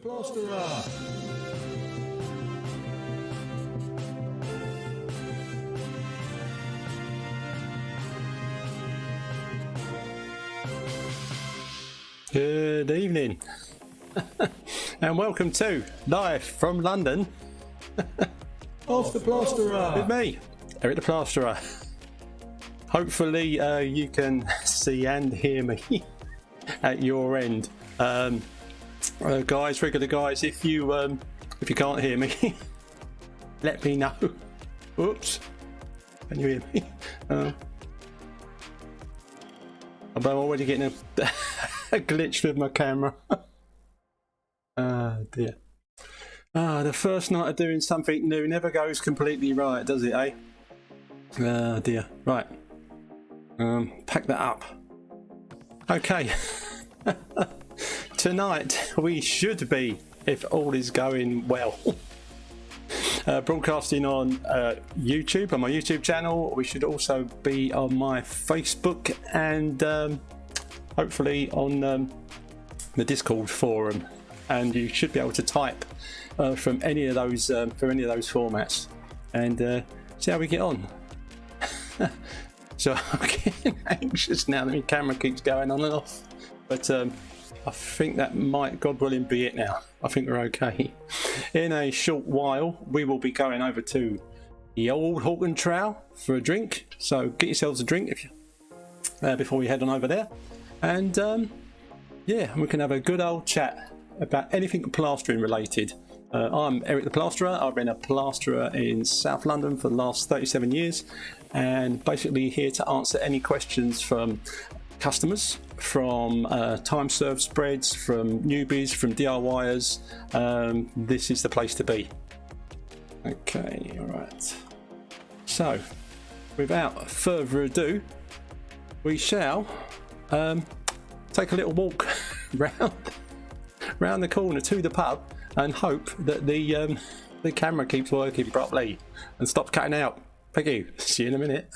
Plasterer. Good evening and welcome to live from London Off the Plasterer with me, Eric the Plasterer. Hopefully you can see and hear me at your end. Guys, regular guys, if you can't hear me, let me know. Oops, can you hear me? I'm already getting a glitch with my camera. Oh dear. The first night of doing something new never goes completely right, does it, eh? Oh dear. Right. Pack that up. Okay. Tonight we should be, if all is going well, broadcasting on YouTube, on my YouTube channel. We should also be on my Facebook and hopefully on the Discord forum. And you should be able to type from any of those formats and see how we get on. So I'm getting anxious now that my camera keeps going on and off, but I think that might, God willing, be it now. I think we're okay. In a short while we will be going over to the old Hawken Trowel for a drink, so get yourselves a drink if you before we head on over there, and yeah, we can have a good old chat about anything plastering related. I'm Eric the Plasterer. I've been a plasterer in South London for the last 37 years and basically here to answer any questions from customers, from time served spreads, from newbies, from DIYers. This is the place to be. Okay, alright. So, without further ado, we shall take a little walk round the corner to the pub and hope that the camera keeps working properly and stops cutting out. Thank you. See you in a minute.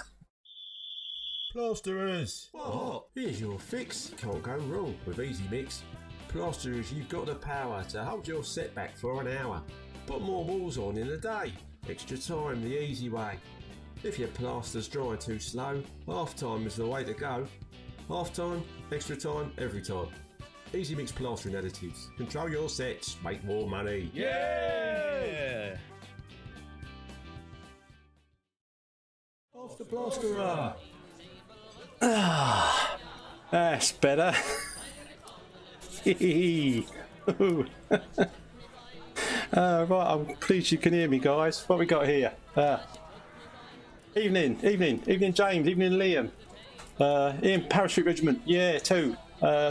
Plasterers. What? Here's your fix. Can't go wrong with Easy Mix. Plasterers, you've got the power to hold your set back for an hour. Put more walls on in a day. Extra time the easy way. If your plaster's drying too slow, half time is the way to go. Half time, extra time, every time. Easy Mix Plastering Additives. Control your sets, make more money. Yeah! Off the Plasterer. That's better. Right, I'm pleased you can hear me, guys. What we got here? Evening, James, evening, Liam. Ian, Parachute Regiment, yeah, too.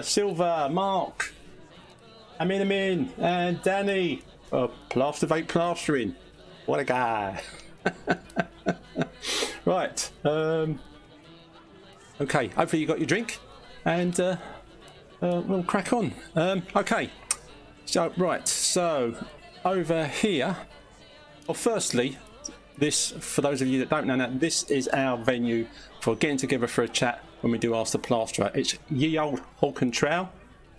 Silver, Mark, Amin, and Danny. Plastervate Plastering. What a guy. Right. Okay, hopefully you got your drink and we'll crack on. Okay, so right, so over here, well, firstly, this, for those of you that don't know that, this is our venue for getting together for a chat when we do Ask the Plasterer. It's Ye Old Hawken Trowel.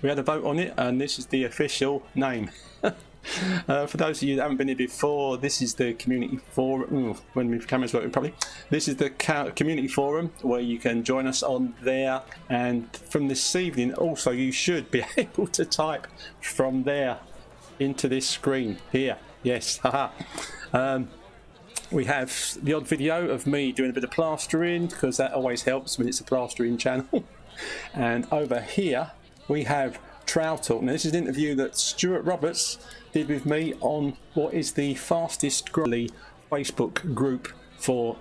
We had a vote on it and this is the official name. For those of you that haven't been here before, this is the community forum. When my camera's working properly, this is the community forum where you can join us on there. And from this evening, also, you should be able to type from there into this screen here. Yes, haha. We have the odd video of me doing a bit of plastering because that always helps when it's a plastering channel. And over here we have Trowel Talk. Now this is an interview that Stuart Roberts did with me on what is the fastest growing Facebook group for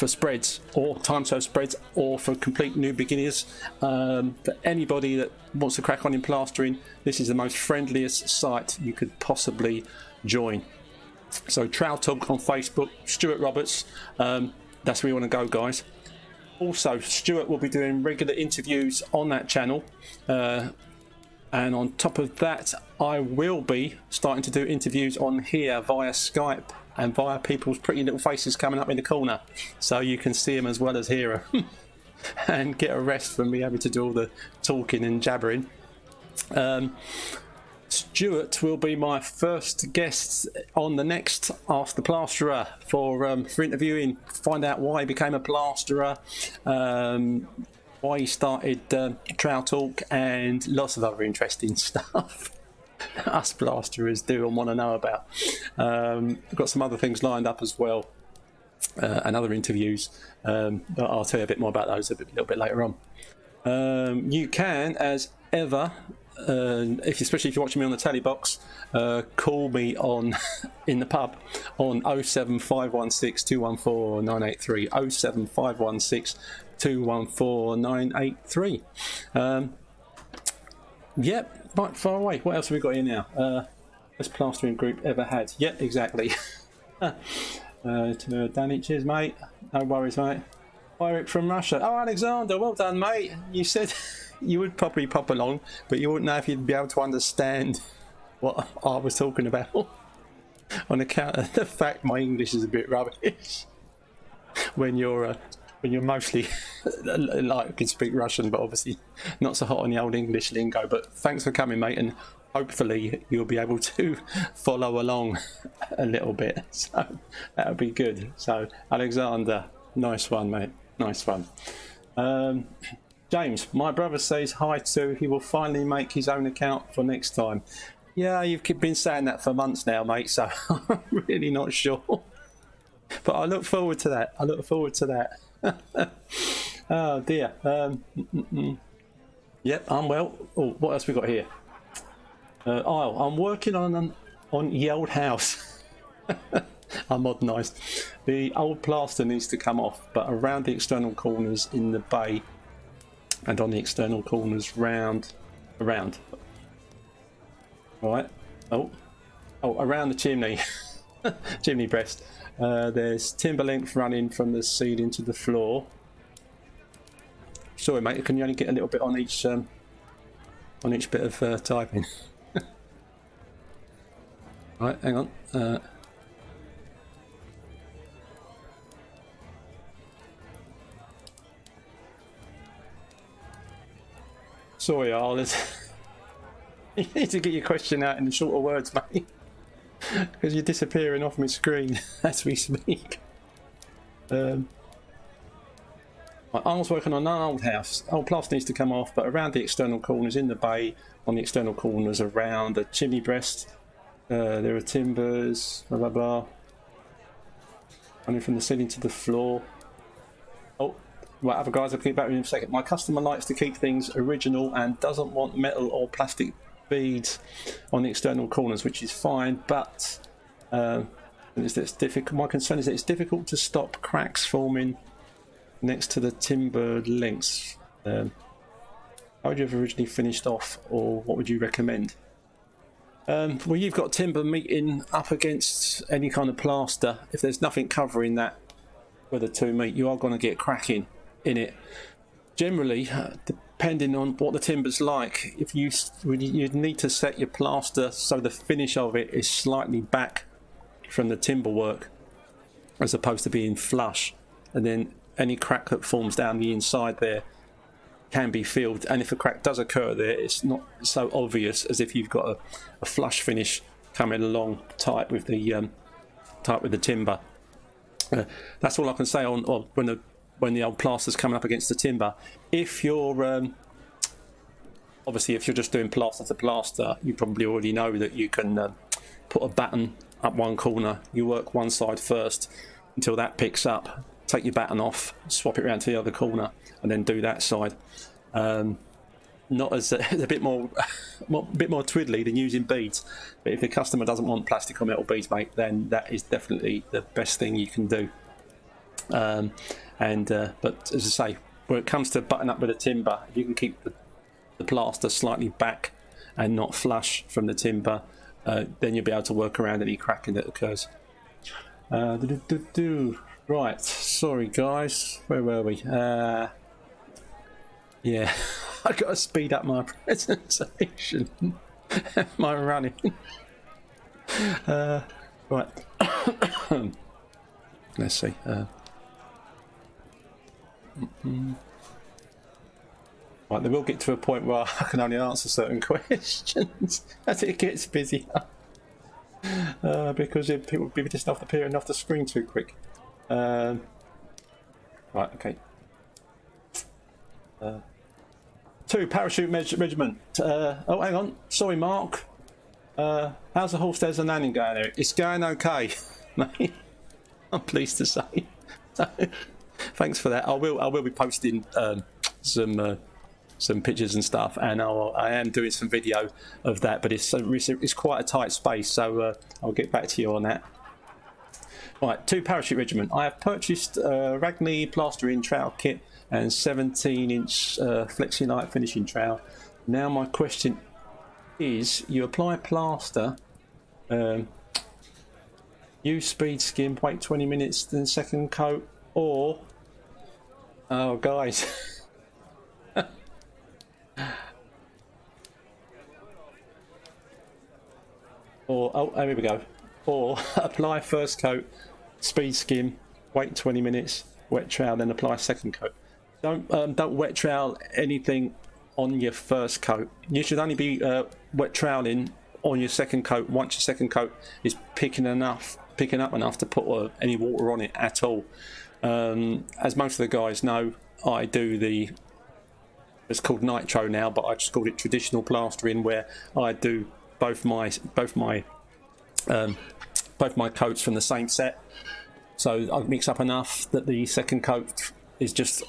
spreads or time served spreads or for complete new beginners. For anybody that wants to crack on in plastering, this is the most friendliest site you could possibly join. So Trowel Talk on Facebook, Stuart Roberts, that's where you want to go, guys. Also, Stuart will be doing regular interviews on that channel, and on top of that, I will be starting to do interviews on here via Skype and via people's pretty little faces coming up in the corner, so you can see them as well as hear them and get a rest from me having to do all the talking and jabbering. Stuart will be my first guest on the next Ask the Plasterer for interviewing, find out why he became a plasterer, why he started Trowel Talk, and lots of other interesting stuff that us plasterers do and want to know about. I've got some other things lined up as well, and other interviews, but I'll tell you a bit more about those a little bit later on. You can, as ever, especially if you're watching me on the telly box, call me on in the pub on 07516 214 983, 07516 214 983. Yep, right far away. What else have we got here now? Best plastering group ever had. Yep, exactly. Danny, cheers, mate. No worries, mate. Eric from Russia. Oh, Alexander, well done, mate. You said you would probably pop along, but you wouldn't know if you'd be able to understand what I was talking about on account of the fact my English is a bit rubbish. When you're mostly like can speak Russian, but obviously not so hot on the old English lingo. But thanks for coming, mate, and hopefully you'll be able to follow along a little bit. So that'll be good. So Alexander, nice one, mate. Nice one. James, my brother says hi too. He will finally make his own account for next time. Yeah, you've been saying that for months now, mate, so I'm really not sure. But I look forward to that. I look forward to that. Oh, dear. Yep, I'm well. Oh, what else we got here? I'm working on the old house. I modernised. The old plaster needs to come off, but around the external corners in the bay and on the external corners around. Right. Oh, around the chimney. Chimney breast. There's timber length running from the ceiling to the floor. Sorry, mate. Can you only get a little bit on each bit of typing? Right, hang on. Sorry, Arles. You need to get your question out in the shorter words, mate. Because you're disappearing off my screen as we speak. I was working on an old house. Old plaster needs to come off, but around the external corners in the bay, on the external corners around the chimney breast, there are timbers, blah blah blah, running from the ceiling to the floor. Oh, right, other guys, I'll keep back in a second. My customer likes to keep things original and doesn't want metal or plastic beads on the external corners, which is fine, but it's difficult. My concern is that it's difficult to stop cracks forming next to the timber lengths. How would you have originally finished off, or what would you recommend? Well, you've got timber meeting up against any kind of plaster. If there's nothing covering that where the two meet, you are going to get cracking in it. Generally, depending on what the timber's like, if you'd need to set your plaster so the finish of it is slightly back from the timber work as opposed to being flush, and then any crack that forms down the inside there can be filled, and if a crack does occur there, it's not so obvious as if you've got a flush finish coming along tight with the timber. That's all I can say on when the old plaster's coming up against the timber. If you're obviously if you're just doing plaster to plaster, you probably already know that you can put a batten up one corner. You work one side first until that picks up, take your batten off, swap it around to the other corner, and then do that side. Not as a bit more twiddly than using beads, but if the customer doesn't want plastic or metal beads, mate, then that is definitely the best thing you can do. But as I say, when it comes to button up with the timber, if you can keep the plaster slightly back and not flush from the timber, then you'll be able to work around any cracking that occurs. Right, sorry guys, where were we? Yeah, I got to speed up my presentation. My running. Right. Let's see. Right, they will get to a point where I can only answer certain questions as it gets busier. Because people will be just appearing off the screen too quick. Right, okay. 2 parachute regiment. Oh, hang on. Sorry, Mark. How's the Hallstairs and landing going there? It's going okay, mate. I'm pleased to say. So, thanks for that. I will be posting some pictures and stuff, and I am doing some video of that, but it's quite a tight space, so I'll get back to you on that. Right, 2 parachute regiment. I have purchased Ragney plastering trowel kit and 17-inch flexi light finishing trowel. Now my question is, you apply plaster, use speed skim, wait 20 minutes, then second coat, or oh guys. Or oh, here we go. Or apply first coat, speed skim, wait 20 minutes, wet trowel, then apply second coat. Don't wet trowel anything on your first coat. You should only be wet troweling on your second coat once your second coat is picking up enough to put any water on it at all. As most of the guys know, I do it's called nitro now, but I just called it traditional plastering, where I do both my coats from the same set. So I mix up enough that the second coat is just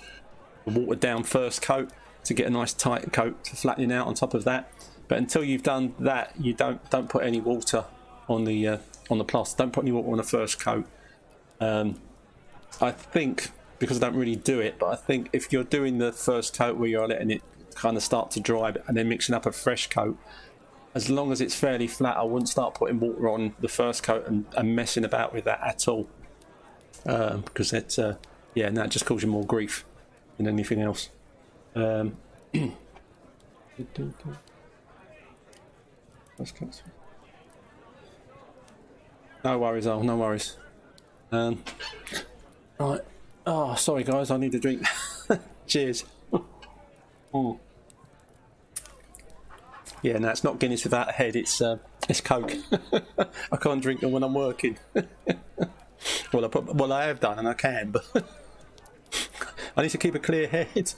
a watered down first coat to get a nice tight coat for flattening out on top of that. But until you've done that, you don't put any water on the plaster. Don't put any water on the first coat. I think, because I don't really do it, but I think if you're doing the first coat where you're letting it kind of start to dry and then mixing up a fresh coat, as long as it's fairly flat, I wouldn't start putting water on the first coat and messing about with that at all, because that that just causes you more grief than anything else. No worries, Al, no worries. Right. Oh, sorry guys, I need a drink. Cheers. Oh. Yeah, no, it's not Guinness without a head. It's Coke. I can't drink them when I'm working. Well, I have done, and I can, but I need to keep a clear head.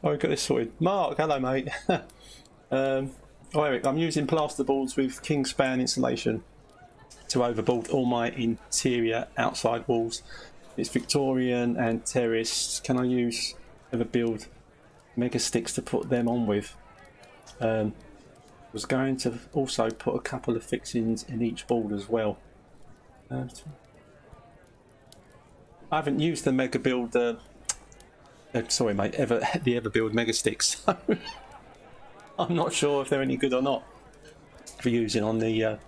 Oh, we've got this sorted. Mark, hello, mate. Eric, I'm using plasterboards with Kingspan insulation to overboard all my interior outside walls. It's Victorian and terraced. Can I use Everbuild mega sticks to put them on with? Was going to also put a couple of fixings in each board as well. I haven't used the mega build. Sorry, mate. The Everbuild mega sticks. So I'm not sure if they're any good or not for using on the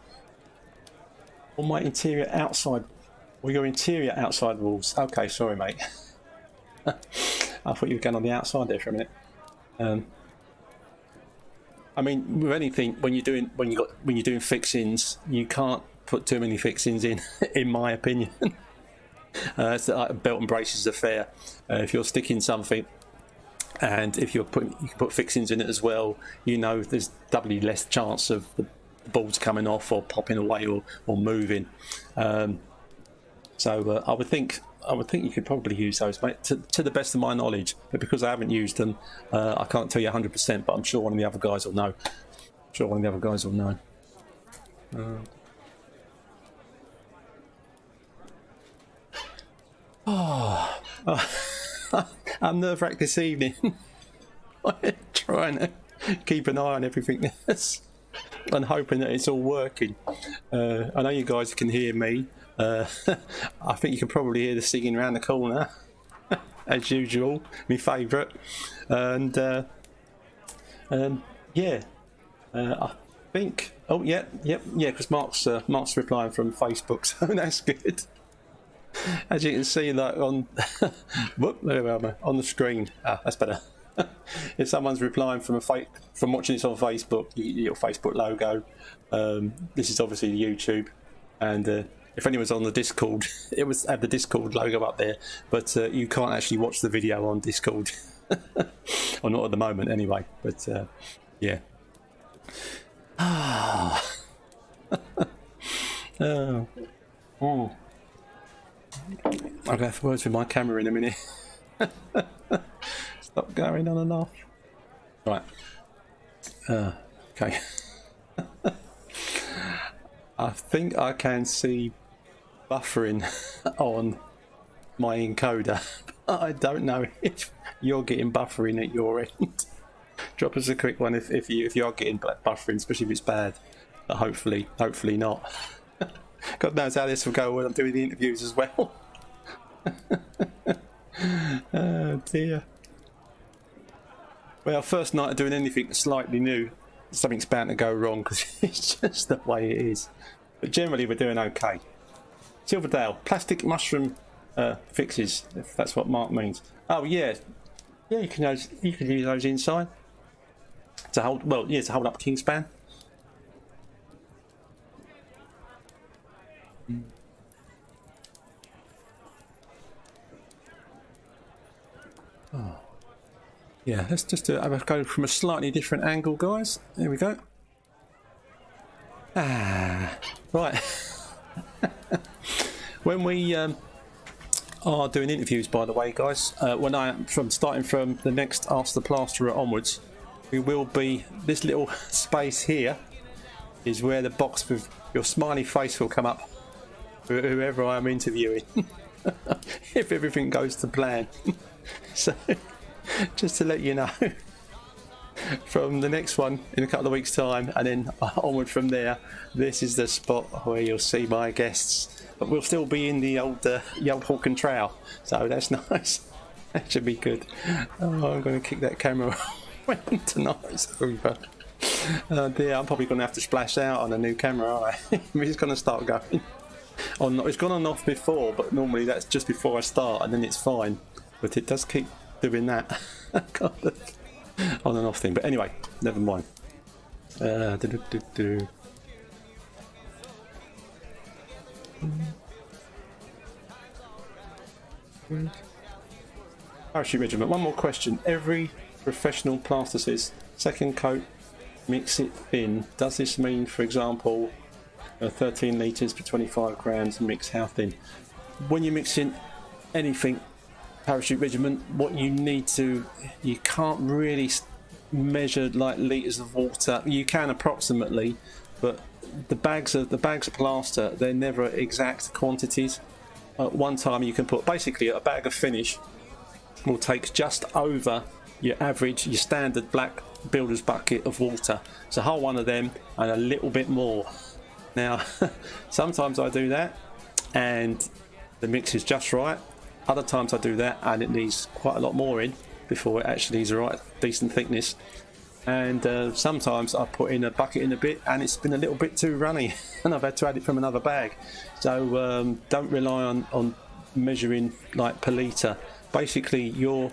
on my interior outside. Or your interior outside walls. Okay, sorry, mate. I thought you were going on the outside there for a minute. I mean, with anything, when you're doing fixings, you can't put too many fixings in my opinion. It's like a belt and braces affair. If you're sticking something, and if you can put fixings in it as well, you know there's doubly less chance of the boards coming off or popping away or moving. So I would think you could probably use those, mate, to the best of my knowledge. But because I haven't used them, I can't tell you 100%. But I'm sure one of the other guys will know. I'm nerve-wracked this evening. I'm trying to keep an eye on everything and hoping that it's all working. I know you guys can hear me. I think you can probably hear the singing around the corner, as usual, my favourite. And I think. Oh yeah, because Mark's replying from Facebook, so that's good. As you can see, like on on the screen. That's better. If someone's replying from watching this on Facebook, your Facebook logo. This is obviously YouTube, and if anyone's on the Discord, it was had the Discord logo up there, but you can't actually watch the video on Discord. Or not at the moment anyway, but yeah. Oh. Oh. I'll go for words with my camera in a minute. Stop going on and off. Right. Okay. I think I can see buffering on my encoder. I don't know if you're getting buffering at your end. Drop us a quick one if you are getting buffering, especially if it's bad. But hopefully not. God knows how this will go when I'm doing the interviews as well. Oh dear. Well, first night of doing anything slightly new, something's bound to go wrong because it's just the way it is. But generally we're doing okay. Silverdale, plastic mushroom fixes, if that's what Mark means. Oh yeah, yeah, you can use those inside to hold. Well, yeah, to hold up Kingspan. Oh. Yeah, let's just go from a slightly different angle, guys. There we go. Right. When we are doing interviews, by the way, guys, starting from the next Ask the Plasterer onwards, we will be, this little space here is where the box with your smiley face will come up for whoever I am interviewing. If everything goes to plan. So just to let you know, from the next one in a couple of weeks time and then onward from there, this is the spot where you'll see my guests, but we'll still be in the old Hawk and Trowel, so that's nice. That should be good. Oh, I'm going to kick that camera when tonight's over. Oh dear, I'm probably going to have to splash out on a new camera, aren't I? It's going to start going on. It's gone on off before, but normally that's just before I start and then it's fine, but it does keep doing that kind of on and off thing. But anyway, never mind. Parachute regiment. One more question. Every professional plaster says second coat, mix it thin. Does this mean, for example, 13 litres per 25 grams, mix how thin? When you're mixing anything, Parachute regiment, what you need to, you can't really measure like litres of water. You can approximately, but the bags of plaster, they're never exact quantities. At one time you can put, basically a bag of finish will take just over your average, your standard black builder's bucket of water. So a whole one of them and a little bit more. Now sometimes I do that and the mix is just right. Other times I do that and it needs quite a lot more in before it actually is the right decent thickness. And sometimes I put in a bucket in a bit and it's been a little bit too runny and I've had to add it from another bag. So don't rely on measuring like per litre. Basically your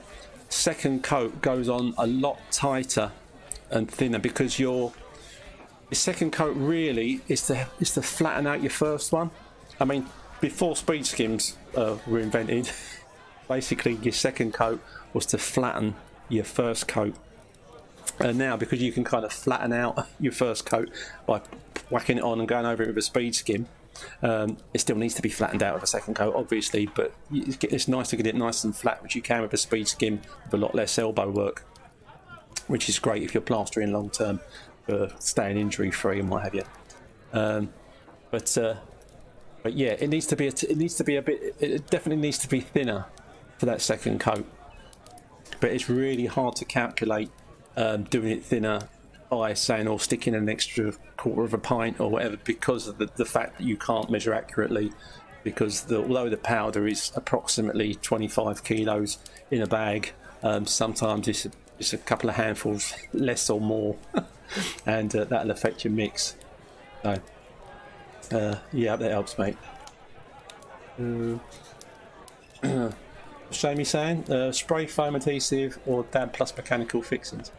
second coat goes on a lot tighter and thinner because your second coat really is to flatten out your first one. I mean, before speed skims were invented, basically your second coat was to flatten your first coat. And now, because you can kind of flatten out your first coat by whacking it on and going over it with a speed skim, it still needs to be flattened out with a second coat, obviously, but it's nice to get it nice and flat, which you can with a speed skim with a lot less elbow work, which is great if you're plastering long term for staying injury free and what have you. But yeah, it needs to be it definitely needs to be thinner for that second coat. But it's really hard to calculate doing it thinner by saying or sticking an extra quarter of a pint or whatever, because of the fact that you can't measure accurately, because although the powder is approximately 25 kilos in a bag, sometimes it's a couple of handfuls less or more and that'll affect your mix. So yeah, that helps, mate. Shamey saying spray foam adhesive or dab plus mechanical fixings.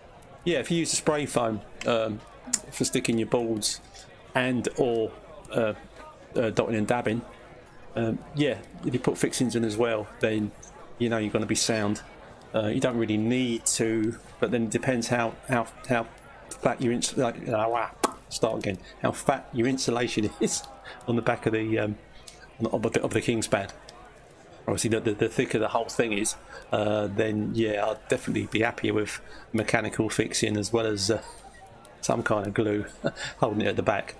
Yeah, if you use the spray foam for sticking your boards and or dotting and dabbing, yeah, if you put fixings in as well, then you know you're going to be sound. You don't really need to, but then it depends how fat your how fat your insulation is on the back of the of the King's pad. Obviously, the thicker the whole thing is, then yeah, I'd definitely be happier with mechanical fixing as well as some kind of glue holding it at the back.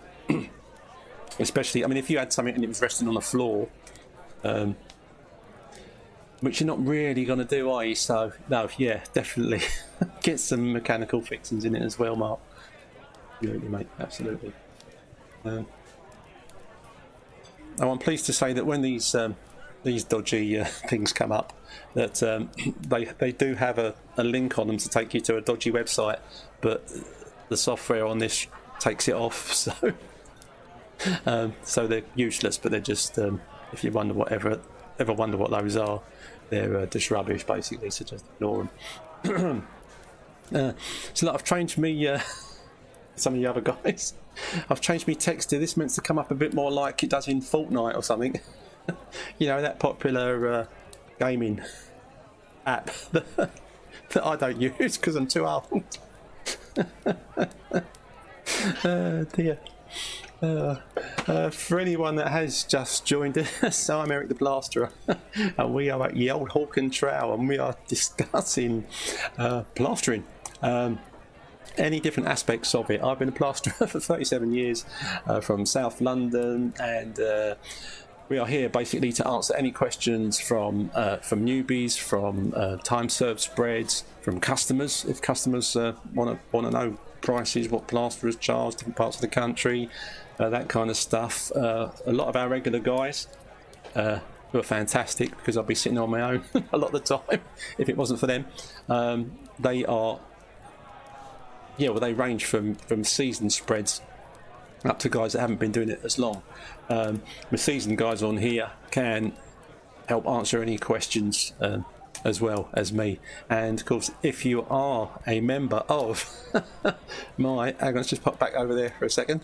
Especially, I mean, if you had something and it was resting on the floor, which you're not really going to do, are you? So, no, yeah, definitely get some mechanical fixings in it as well, Mark. Absolutely, mate, absolutely. Oh, I'm pleased to say that when these dodgy things come up, that they do have a link on them to take you to a dodgy website, but the software on this takes it off, so so they're useless. But they're just if you wonder ever wonder what those are, they're just rubbish basically, so just ignore them. So like, I've changed me some of the other guys, I've changed me text to this, meant to come up a bit more like it does in Fortnite or something. You know, that popular gaming app that I don't use because I'm too old. Dear. For anyone that has just joined us, I'm Eric the Plasterer, and we are at the old Hawk and Trowel, and we are discussing plastering. Any different aspects of it. I've been a plasterer for 37 years from South London, and we are here basically to answer any questions from newbies, from time served spreads, from customers. If customers want to know prices, what plasterers charge, different parts of the country, that kind of stuff. A lot of our regular guys who are fantastic, because I'll be sitting on my own a lot of the time if it wasn't for them. They are, yeah, well, they range from seasoned spreads up to guys that haven't been doing it as long. The seasoned guys on here can help answer any questions as well as me. And of course, if you are a member of my, hang on, let's just pop back over there for a second.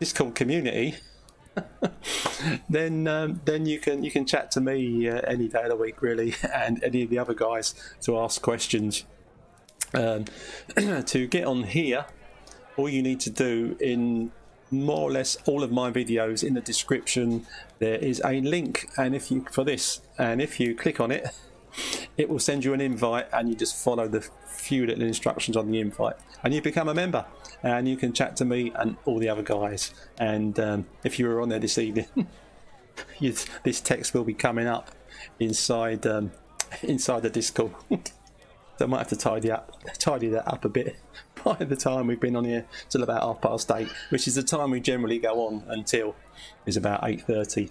Discord community, then you can chat to me any day of the week really, and any of the other guys to ask questions. To get on here, all you need to do, in more or less all of my videos, in the description there is a link, and if you click on it, it will send you an invite, and you just follow the few little instructions on the invite, and you become a member, and you can chat to me and all the other guys. And if you were on there this evening, this text will be coming up inside the Discord. So I might have to tidy that up a bit by the time we've been on here till about 8:30, which is the time we generally go on until is about 8:30,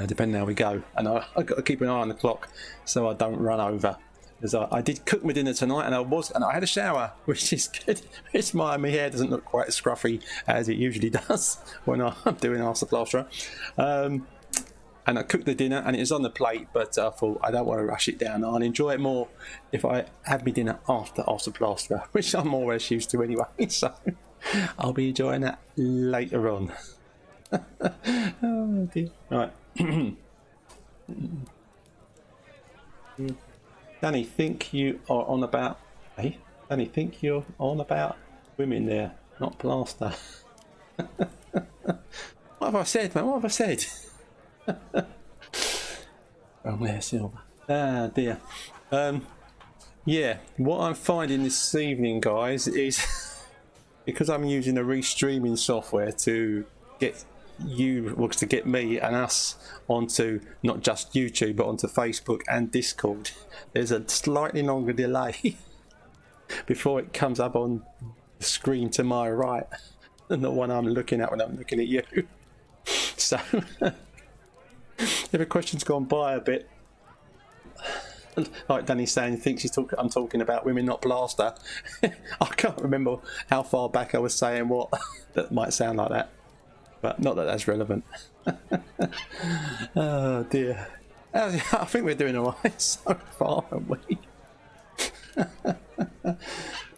depending how we go. And I've got to keep an eye on the clock so I don't run over. Because I did cook my dinner tonight, and I had a shower, which is good. It's my hair doesn't look quite as scruffy as it usually does when I'm doing Ask the Plasterer. And I cooked the dinner, and it was on the plate, but I thought I don't want to rush it down. I'll enjoy it more if I have my dinner after Ask the Plasterer, which I'm more or less used to anyway. So I'll be enjoying that later on. Oh dear. Right. Danny, think you are on about... Hey, Danny, think you're on about women there, not plaster. What have I said, man? What have I said? Oh, there, Silver. Ah, dear. Yeah, what I'm finding this evening, guys, is because I'm using a restreaming software to get to get me and us onto not just YouTube but onto Facebook and Discord. There's a slightly longer delay before it comes up on the screen to my right than the one I'm looking at when I'm looking at you. So if a question's gone by a bit, like Danny's saying, thinks I'm talking about women, not plaster. I can't remember how far back I was saying what that might sound like that, but not that that's relevant. Oh dear. I think we're doing alright so far, aren't we?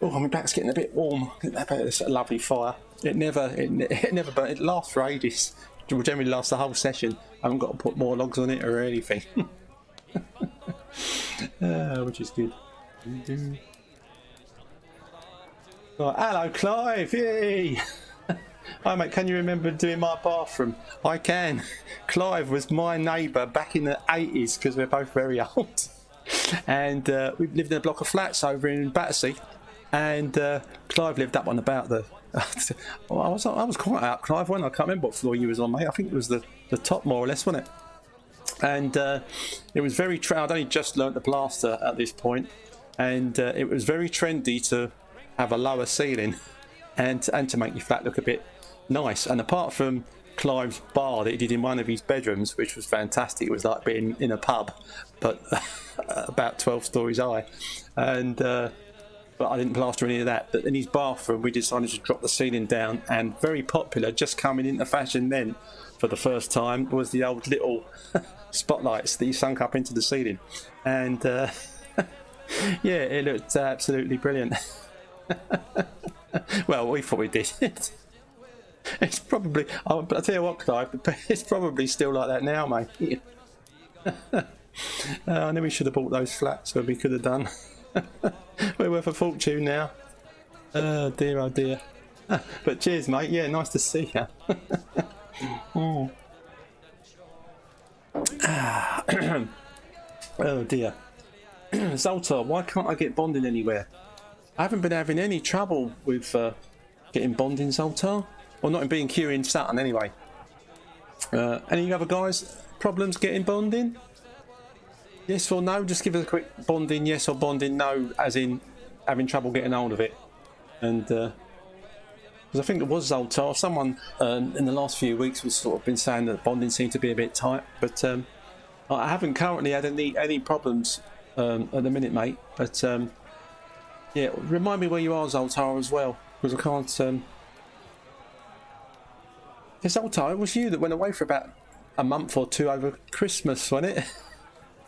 Oh, my back's getting a bit warm. It's a lovely fire. It never burns. It lasts for ages. It will generally last the whole session, haven't got to put more logs on it or anything. Which is good. Right, hello Clive, yay! Hi mate, can you remember doing my bathroom? I can. Clive was my neighbour back in the 80s because we're both very old. And we lived in a block of flats over in Battersea. And Clive lived up on about the... I was quite out, Clive, when I can't remember what floor you was on, mate. I think it was the top more or less, wasn't it? And it was very... I'd only just learnt to plaster at this point. And it was very trendy to have a lower ceiling and to make your flat look a bit nice. And apart from Clive's bar that he did in one of his bedrooms, which was fantastic, it was like being in a pub, but about 12 stories high. And but I didn't plaster any of that. But in his bathroom, we decided to drop the ceiling down, and very popular, just coming into fashion then for the first time, was the old little spotlights that you sunk up into the ceiling. And yeah, it looked absolutely brilliant. Well, we thought we did. It's probably, I'll tell you what, Clive, it's probably still like that now, mate. I knew we should have bought those flats when we could have done. We're worth a fortune now. Oh dear, oh dear. But cheers, mate. Yeah, nice to see you. Oh. Oh dear. Zoltar, why can't I get bonding anywhere? I haven't been having any trouble with getting bonding, Zoltar. Well, not in B&Q in Sutton anyway. Any other guys problems getting bonding? Yes or no? Just give us a quick bonding yes or bonding no, as in having trouble getting hold of it. And because I think it was Zoltar, someone in the last few weeks was sort of been saying that bonding seemed to be a bit tight, but I haven't currently had any problems at the minute, mate. But yeah, remind me where you are, Zoltar, as well, because I can't. Zoltar, it was you that went away for about a month or two over Christmas, wasn't it?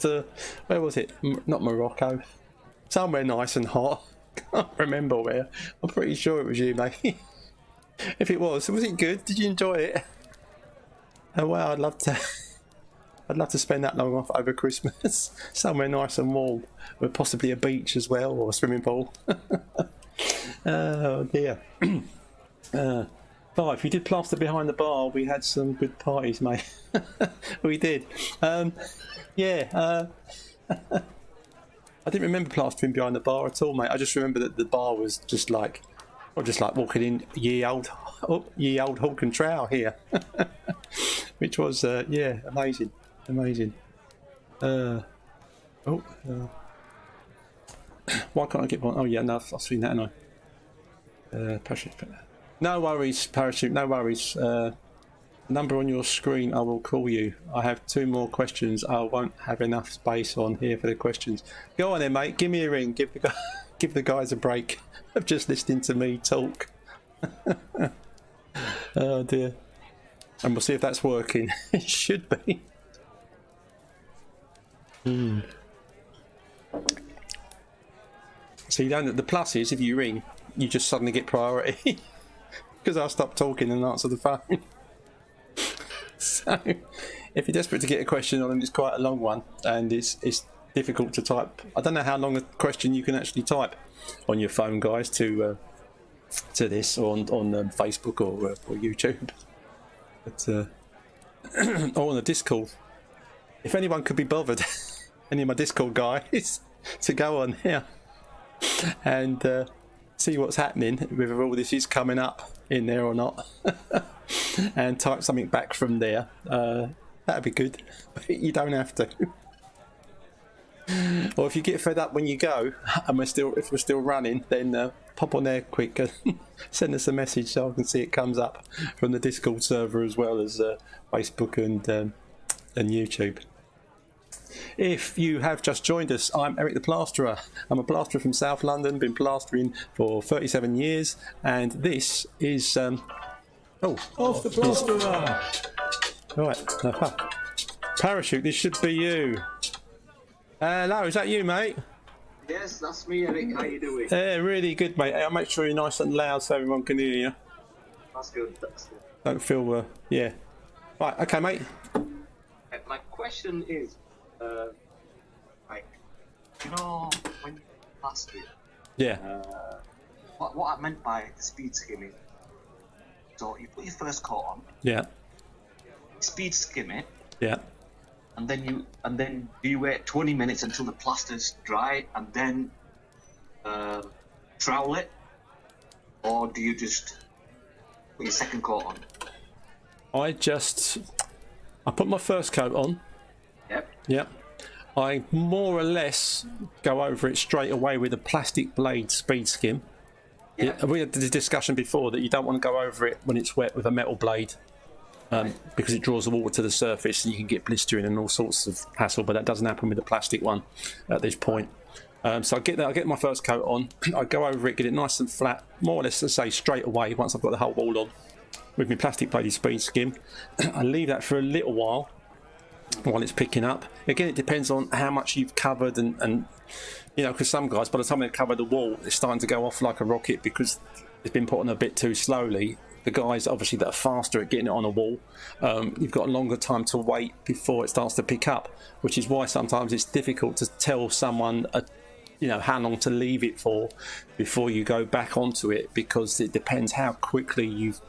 To, where was it? Not Morocco. Somewhere nice and hot. Can't remember where. I'm pretty sure it was you, mate. If it was it good? Did you enjoy it? Oh wow, I'd love to spend that long off over Christmas. Somewhere nice and warm, with possibly a beach as well, or a swimming pool. Oh dear. Clive, we did plaster behind the bar. We had some good parties, mate. We did. Yeah. I didn't remember plastering behind the bar at all, mate. I just remember that the bar was just like walking in ye old Hawk and Trowel here, which was yeah, amazing. Why can't I get one? Oh yeah, no, I've seen that, haven't I? Parachute. No worries, Parachute, no worries. Number on your screen, I will call you. I have 2 more questions. I won't have enough space on here for the questions. Go on then, mate, give me a ring. Give the guys a break of just listening to me talk. Oh dear. And we'll see if that's working. It should be. So you don't, the plus is if you ring, you just suddenly get priority. Because I'll stop talking and answer the phone. So if you're desperate to get a question on, and it's quite a long one and it's difficult to type. I don't know how long a question you can actually type on your phone, guys, to this, or on Facebook or YouTube, but or on the Discord. If anyone could be bothered, any of my Discord guys, to go on here and see what's happening, whether all this is coming up in there or not, and type something back from there, that'd be good, but you don't have to. Or if you get fed up when you go and if we're still running, then pop on there quick and send us a message so I can see it comes up from the Discord server as well as Facebook and YouTube. If you have just joined us, I'm Eric the Plasterer. I'm a plasterer from South London, been plastering for 37 years, and this is Off the Plasterer! Right, Parachute, this should be you. Hello, is that you, mate? Yes, that's me, Eric. How you doing? Yeah, really good, mate. I'll make sure you're nice and loud so everyone can hear you. That's good. That's good. Don't feel, yeah. Right, okay, mate. my question is, like, you know, when you plaster it, Yeah. what I meant by the speed skimming. So you put your first coat on, Yeah. speed skim it, Yeah. and then do you wait 20 minutes until the plaster's dry, and then trowel it, or do you just put your second coat on? I put my first coat on. Yep. Yep. I more or less go over it straight away with a plastic blade speed skim. Yeah. We had the discussion before that you don't want to go over it when it's wet with a metal blade, because it draws the water to the surface and you can get blistering and all sorts of hassle. But that doesn't happen with the plastic one at this point. So I get my first coat on. I go over it, get it nice and flat, more or less, let's say, straight away once I've got the whole wall on with my plastic bladed speed skim. I leave that for a little while it's picking up. Again, it depends on how much you've covered and you know, because some guys, by the time they cover the wall, it's starting to go off like a rocket because it's been put on a bit too slowly. The guys, obviously, that are faster at getting it on a wall, you've got a longer time to wait before it starts to pick up, which is why sometimes it's difficult to tell someone, you know, how long to leave it for before you go back onto it, because it depends how quickly you've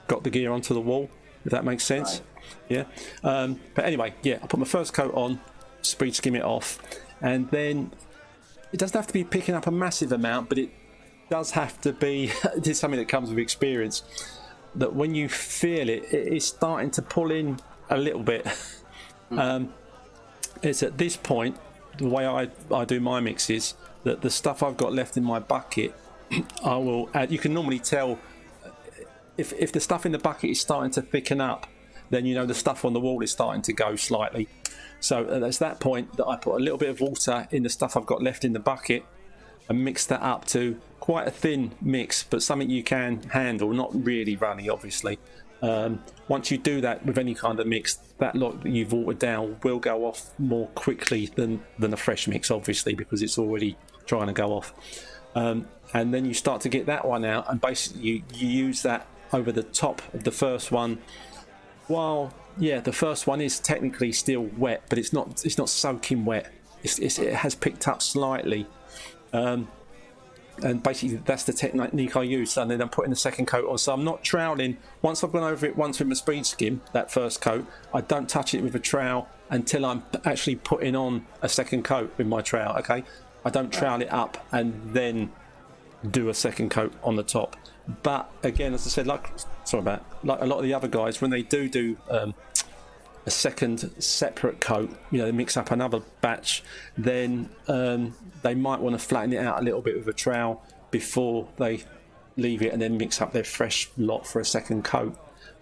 got the gear onto the wall, if that makes sense. Right. Yeah. But anyway, yeah, I put my first coat on, speed skim it off, and then it doesn't have to be picking up a massive amount, but it does have to be, this is something that comes with experience, that when you feel it, it is starting to pull in a little bit. It's at this point, the way I do my mixes, that the stuff I've got left in my bucket, I will add. You can normally tell if the stuff in the bucket is starting to thicken up, then you know the stuff on the wall is starting to go slightly. So that's that point that I put a little bit of water in the stuff I've got left in the bucket and mix that up to quite a thin mix, but something you can handle, not really runny, obviously. Once you do that with any kind of mix, that lot that you've watered down will go off more quickly than a fresh mix, obviously, because it's already trying to go off. And then you start to get that one out, and basically you use that over the top of the first one. While the first one is technically still wet, but it's not soaking wet. It has picked up slightly. And basically that's the technique I use, and then I'm putting the second coat on. So I'm not troweling. Once I've gone over it once with my speed skim, that first coat, I don't touch it with a trowel until I'm actually putting on a second coat with my trowel. Okay, I don't trowel it up and then do a second coat on the top. But again, as I said, like a lot of the other guys, when they do a second separate coat, you know, they mix up another batch, then they might want to flatten it out a little bit with a trowel before they leave it and then mix up their fresh lot for a second coat.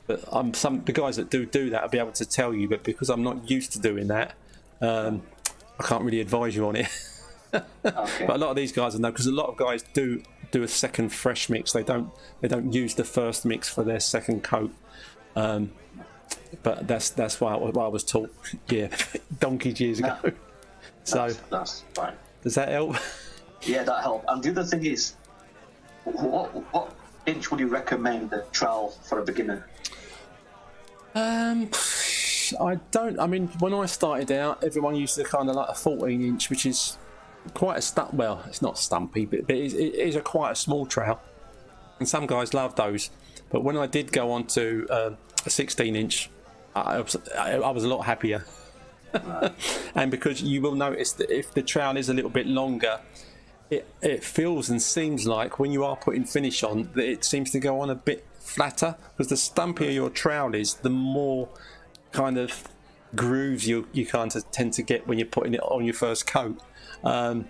But the guys that do that will be able to tell you, but because I'm not used to doing that, I can't really advise you on it. Okay. But a lot of these guys know, because a lot of guys do a second fresh mix. They don't use the first mix for their second coat. But that's why I was taught, donkeys years ago. So that's fine. Does that help? Yeah, that helped. And the other thing is, what inch would you recommend the trowel for a beginner? I mean, when I started out, everyone used to kind of like a 14-inch, which is quite a stump. Well, it's not stumpy, but it is quite a small trowel, and some guys love those. But when I did go on to a 16-inch, I was a lot happier. Right. And because you will notice that if the trowel is a little bit longer, it feels and seems like when you are putting finish on that it seems to go on a bit flatter, because the stumpier your trowel is, the more kind of grooves you kind of tend to get when you're putting it on your first coat. And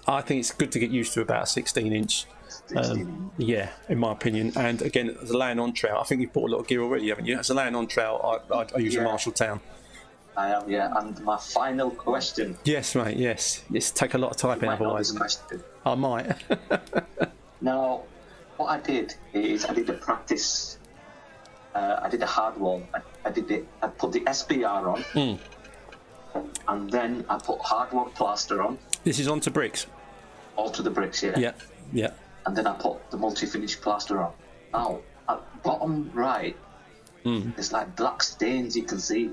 I think it's good to get used to about a 16-inch. Yeah, in my opinion. And again, as a laying on trowel, I think you've bought a lot of gear already, haven't you? As a laying on trowel, I use a Marshalltown. I am, yeah. And my final question. Yes, mate. Yes, it's take a lot of typing otherwise. I might. Now, what I did is I did a practice. I did a hard wall. I put the SBR on, and then I put hard wall plaster on. This is onto bricks. Onto the bricks, yeah. Yeah, yeah. And then I put the multi-finish plaster on. Now, at bottom right, there's like black stains you can see.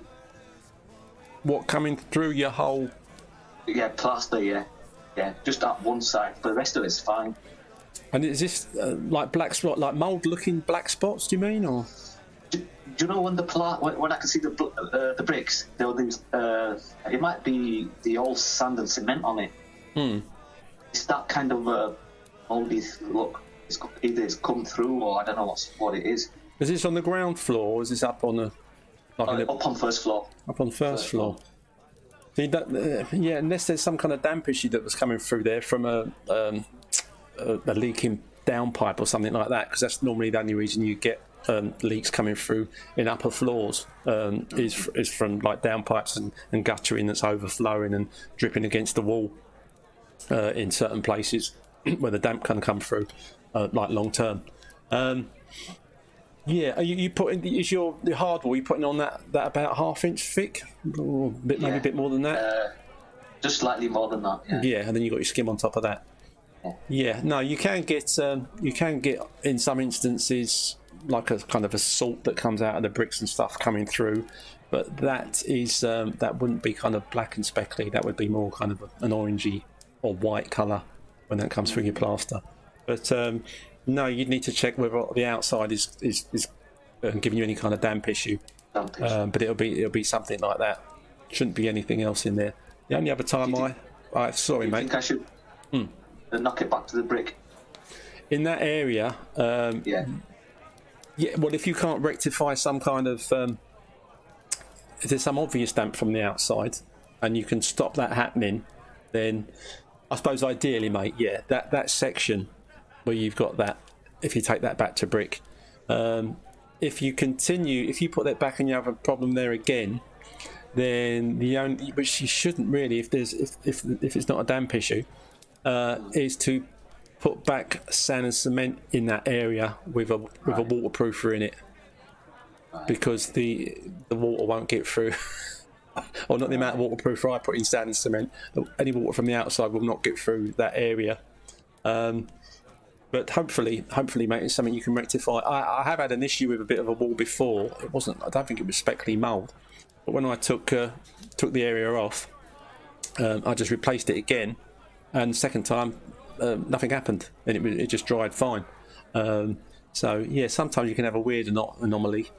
What, coming through your whole? Yeah, plaster. Yeah, just that one side. But the rest of it's fine. And is this like black spot, like mould-looking black spots? Do you mean, or? Do you know when when I can see the bricks? There were these. It might be the old sand and cement on it. It's that kind of mouldy look. Either it's come through, or I don't know what it is. Is this on the ground floor, or is this up on the? Up on first floor. Up on first floor. See that? Yeah, unless there's some kind of damp issue that was coming through there from a leaking downpipe or something like that, because that's normally the only reason you get leaks coming through in upper floors is from like downpipes and guttering that's overflowing and dripping against the wall in certain places where the damp can come through, like long term. Yeah, are you putting the hardware? You putting on that about 1/2 inch thick, or maybe a bit more than that? Just slightly more than that. Yeah, and then you got your skim on top of that. Yeah, no, you can get in some instances like a kind of a salt that comes out of the bricks and stuff coming through, but that is that wouldn't be kind of black and speckly. That would be more kind of an orangey or white colour when that comes through your plaster. But no, you'd need to check whether the outside is giving you any kind of damp issue. But it'll be something like that. Shouldn't be anything else in there. The only other time sorry, mate. Think I should knock it back to the brick? In that area, yeah. Well, if you can't rectify some kind of, if there's some obvious damp from the outside, and you can stop that happening, then I suppose ideally, mate, yeah, that section where you've got that, if you take that back to brick, if you put that back and you have a problem there again, then which you shouldn't really, if it's not a damp issue, is to put back sand and cement in that area with a waterproofer in it, because the water won't get through. Or not the amount of waterproof I put in sand and cement. Any water from the outside will not get through that area. But hopefully, mate, it's something you can rectify. I have had an issue with a bit of a wall before. I don't think it was speckly mould. But when I took the area off, I just replaced it again, and the second time nothing happened, and it just dried fine. So yeah, sometimes you can have a weird anomaly,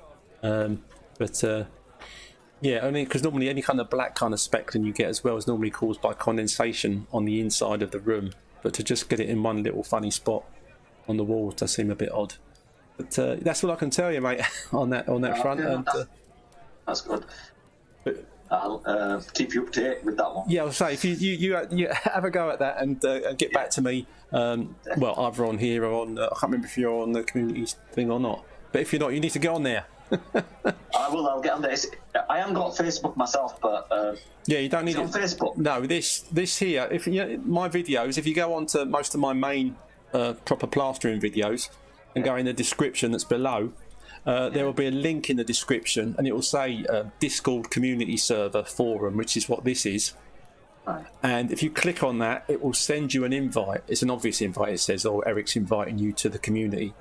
but yeah, only because normally any kind of black kind of speckling you get as well is normally caused by condensation on the inside of the room. But to just get it in one little funny spot on the wall does seem a bit odd. But that's all I can tell you, mate, on that front. Yeah, and that's good. I'll keep you up to date with that one. Yeah, I'll say if you have a go at that and get back to me. Well, either on here or on I can't remember if you're on the community thing or not. But if you're not, you need to get on there. I will. I'll get on there. I haven't got Facebook myself, but yeah, you don't need it on Facebook. No, this here. If my videos, if you go on to most of my main proper plastering videos and go in the description that's below, there will be a link in the description, and it will say Discord community server forum, which is what this is. Right. And if you click on that, it will send you an invite. It's an obvious invite. It says, "Oh, Eric's inviting you to the community."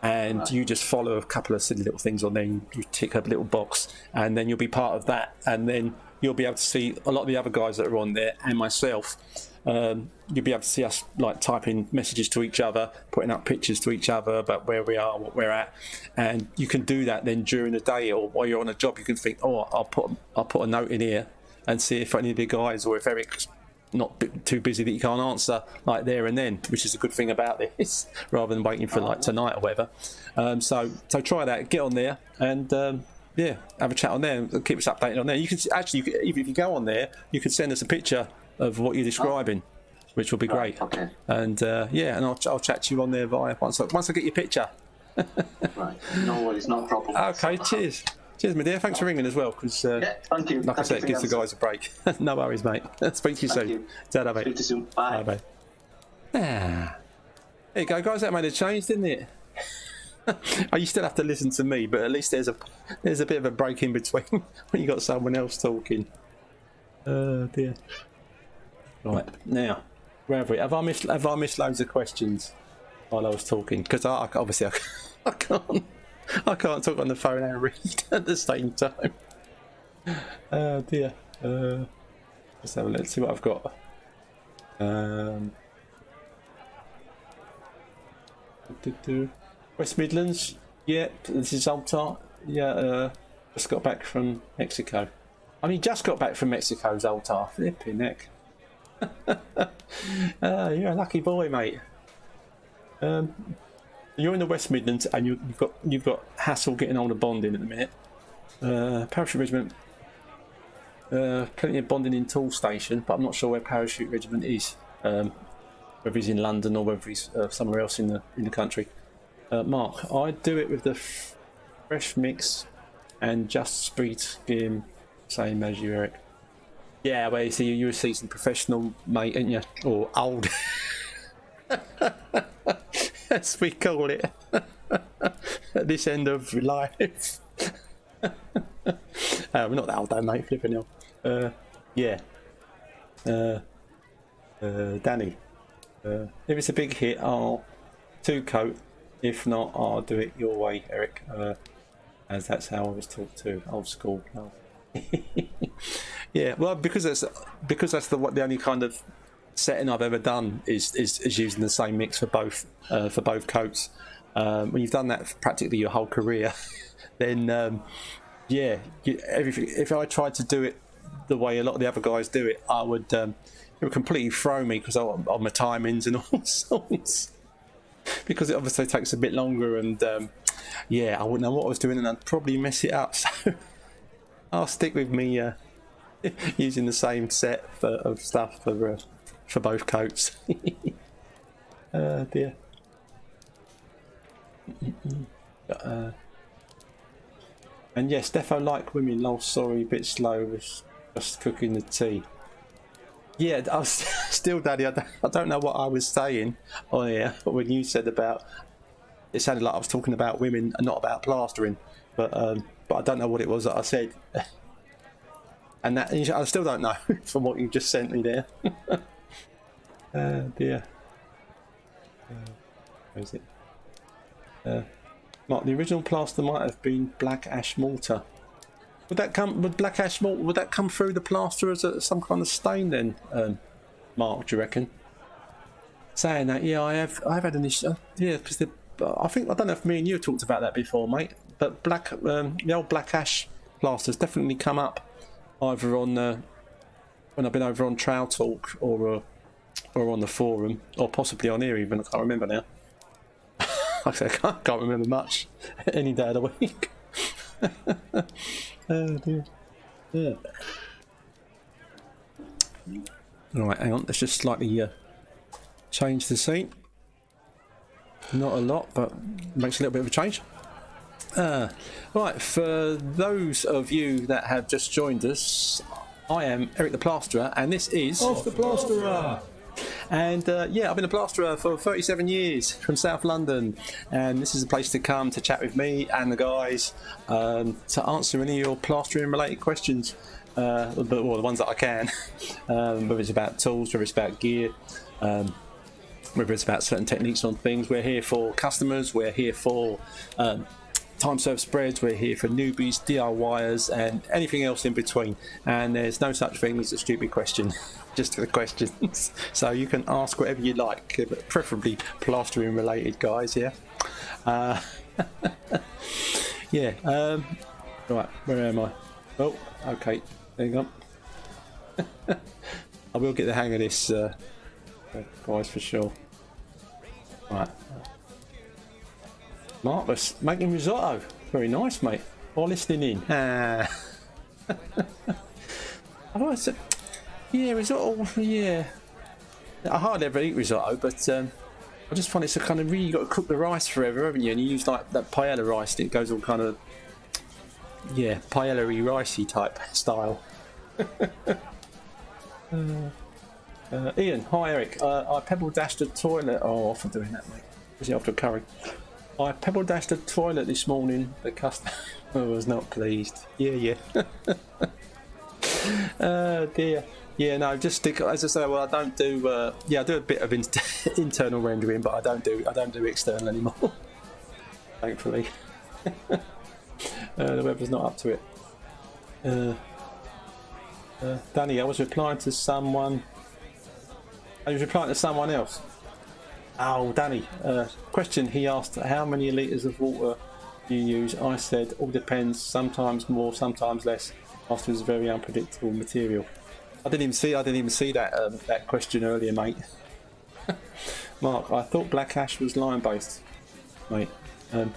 And you just follow a couple of silly little things on there. You tick a little box, and then you'll be part of that. And then you'll be able to see a lot of the other guys that are on there, and myself. You'll be able to see us like typing messages to each other, putting up pictures to each other about where we are, what we're at. And you can do that then during the day, or while you're on a job. You can think, "Oh, I'll put a note in here and see if any of the guys, or if Eric's not too busy that you can't answer like there and then," which is a good thing about this, rather than waiting for like tonight or whatever. So try that, get on there, and yeah, have a chat on there and keep us updated on there. You can actually, if you go on there, you can send us a picture of what you're describing, which will be great. Okay. And yeah, and I'll chat to you on there once I get your picture. Right. No worries, no problem. Okay, cheers, my dear. Thanks for ringing as well, because yeah, thank you. Like I said, it gives the guys a break. No worries, mate. Speak to you soon. Ta-da, mate. Speak to you soon. Bye. Bye. There you go, guys. That made a change, didn't it? Oh, you still have to listen to me, but at least there's a bit of a break in between when you got someone else talking. Oh dear. Right, now, where have we? Have I missed loads of questions while I was talking? Because obviously I can't talk on the phone and read at the same time. Oh dear. Let's have a look. Let's see what I've got. West Midlands. Yeah, this is Zoltar. Yeah, just got back from Mexico. I mean, just got back from Mexico, Zoltar. Flipping heck. You're a lucky boy, mate. You're in the West Midlands, and you've got hassle getting on the bonding at the minute. Parachute Regiment. Plenty of bonding in Tool Station, but I'm not sure where Parachute Regiment is. Whether he's in London or whether he's somewhere else in the country. Mark, I do it with the fresh mix and just speed skim, same as you, Eric. Yeah, well, you see, you're a seasoned professional, mate, ain't you? Or old, as we call it, at this end of life. We're not that old, though, mate. Flipping hell. Yeah. Danny. If it's a big hit, I'll 2-coat. If not, I'll do it your way, Eric. As that's how I was taught to, old school. Oh. Yeah, well, because that's the only kind of setting I've ever done is using the same mix for both coats. When you've done that for practically your whole career, then yeah, everything. If I tried to do it the way a lot of the other guys do it, it would completely throw me because on my timings and all sorts. Because it obviously takes a bit longer, and yeah, I wouldn't know what I was doing, and I'd probably mess it up. So I'll stick with me using the same set of stuff for both coats. Dear. And yes, defo like women. Lol, sorry, a bit slow. Was just cooking the tea. Yeah, I was still, Daddy. I don't know what I was saying on here when you said about. It sounded like I was talking about women and not about plastering, but I don't know what it was that I said. And that I still don't know from what you just sent me there. Dear. Where is it? Mark, the original plaster might have been black ash mortar. Would black ash mortar, would that come through the plaster as some kind of stain then, Mark, do you reckon? Saying that, yeah, I have had an issue. Yeah, because I don't know if me and you talked about that before, mate. But the old black ash plasters definitely come up either on when I've been over on Trowel Talk or on the forum, or possibly on here even. I can't remember now. Like I said, I can't remember much any day of the week. Oh dear. Yeah. Right, hang on. Let's just slightly change the scene. Not a lot, but makes a little bit of a change. Right, for those of you that have just joined us, I am Eric the Plasterer, and this is Off the Plasterer. And yeah, I've been a plasterer for 37 years from South London, and this is a place to come to chat with me and the guys to answer any of your plastering related questions, well, the ones that I can, whether it's about tools, whether it's about gear, whether it's about certain techniques on things. We're here for customers, we're here for time served spreads, we're here for newbies, DIYers, and anything else in between. And there's no such thing as a stupid question, just the questions. So you can ask whatever you like, but preferably plastering related, guys. Yeah. Yeah. Right, where am I? Oh, okay. Hang on. I will get the hang of this, guys, for sure. Right. Marvellous, making risotto. Very nice, mate. While listening in. I've always said, yeah, risotto, yeah. I hardly ever eat risotto, but I just find it's a kind of really, you've got to cook the rice forever, haven't you? And you use like that paella rice, and it goes all kind of, yeah, paella-y, ricey type style. Ian, hi Eric. I pebble dashed a toilet. Oh, off for doing that, mate. Was it after curry? I pebble dashed a toilet this morning. The customer was not pleased. Yeah. Oh dear. Yeah, no, just stick. As I say, well, I don't do. Yeah, I do a bit of internal rendering, but I don't do external anymore. Thankfully, the weather's not up to it. Danny, I was replying to someone. I was replying to someone else. Oh, Danny. Question he asked: how many litres of water do you use? I said all depends. Sometimes more, sometimes less. After it's very unpredictable material. I didn't even see that question earlier, mate. Mark, I thought black ash was lime based, mate. I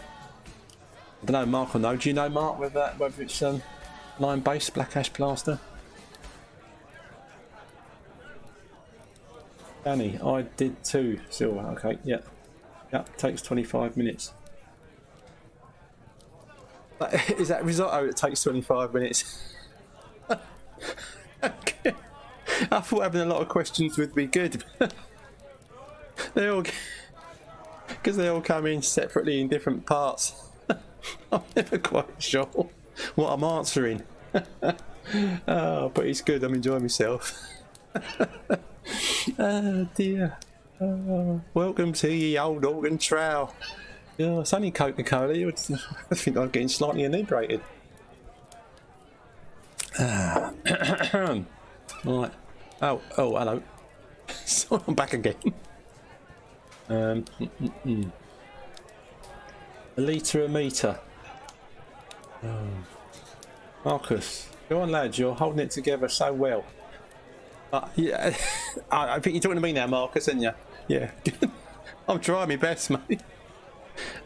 don't know, Mark or no. Do you know, Mark, whether it's lime based black ash plaster? Danny, I did too. Silver. Okay, yeah. Takes 25 minutes. Is that risotto? It takes 25 minutes. Okay. I thought having a lot of questions would be good. They all, because they all come in separately in different parts. I'm never quite sure what I'm answering. Oh, but it's good. I'm enjoying myself. Oh dear. Welcome to the old organ trowel. Oh, it's only Coca-Cola. I think I'm getting slightly inebriated. Right. Oh, hello. So I'm back again. A litre a metre. Marcus, go on, lads. You're holding it together so well. Yeah, I think you're talking to me now, Marcus, aren't you? Yeah. I'm trying my best, mate.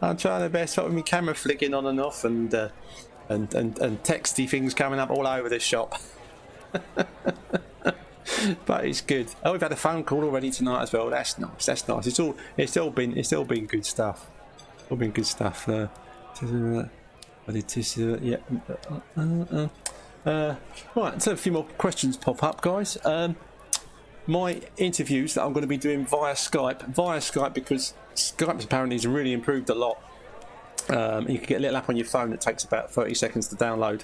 I'm trying my best, with my camera flicking on and off, and texty things coming up all over this shop. But it's good. Oh, we've had a phone call already tonight as well. That's nice. That's nice. It's all been good stuff. All been good stuff. Yeah. Right. So a few more questions pop up, guys. My interviews that I'm going to be doing via Skype because Skype apparently has really improved a lot. You can get a little app on your phone that takes about 30 seconds to download,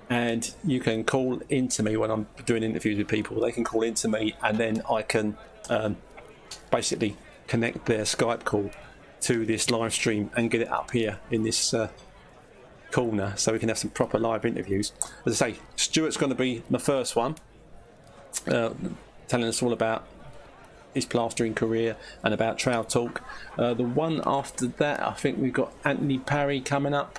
and you can call into me when I'm doing interviews with people. They can call into me, and then I can basically connect their Skype call to this live stream and get it up here in this corner, so we can have some proper live interviews. As I say, Stuart's going to be my first one, telling us all about his plastering career and about trowel talk. The one after that, I think we've got Anthony Parry coming up,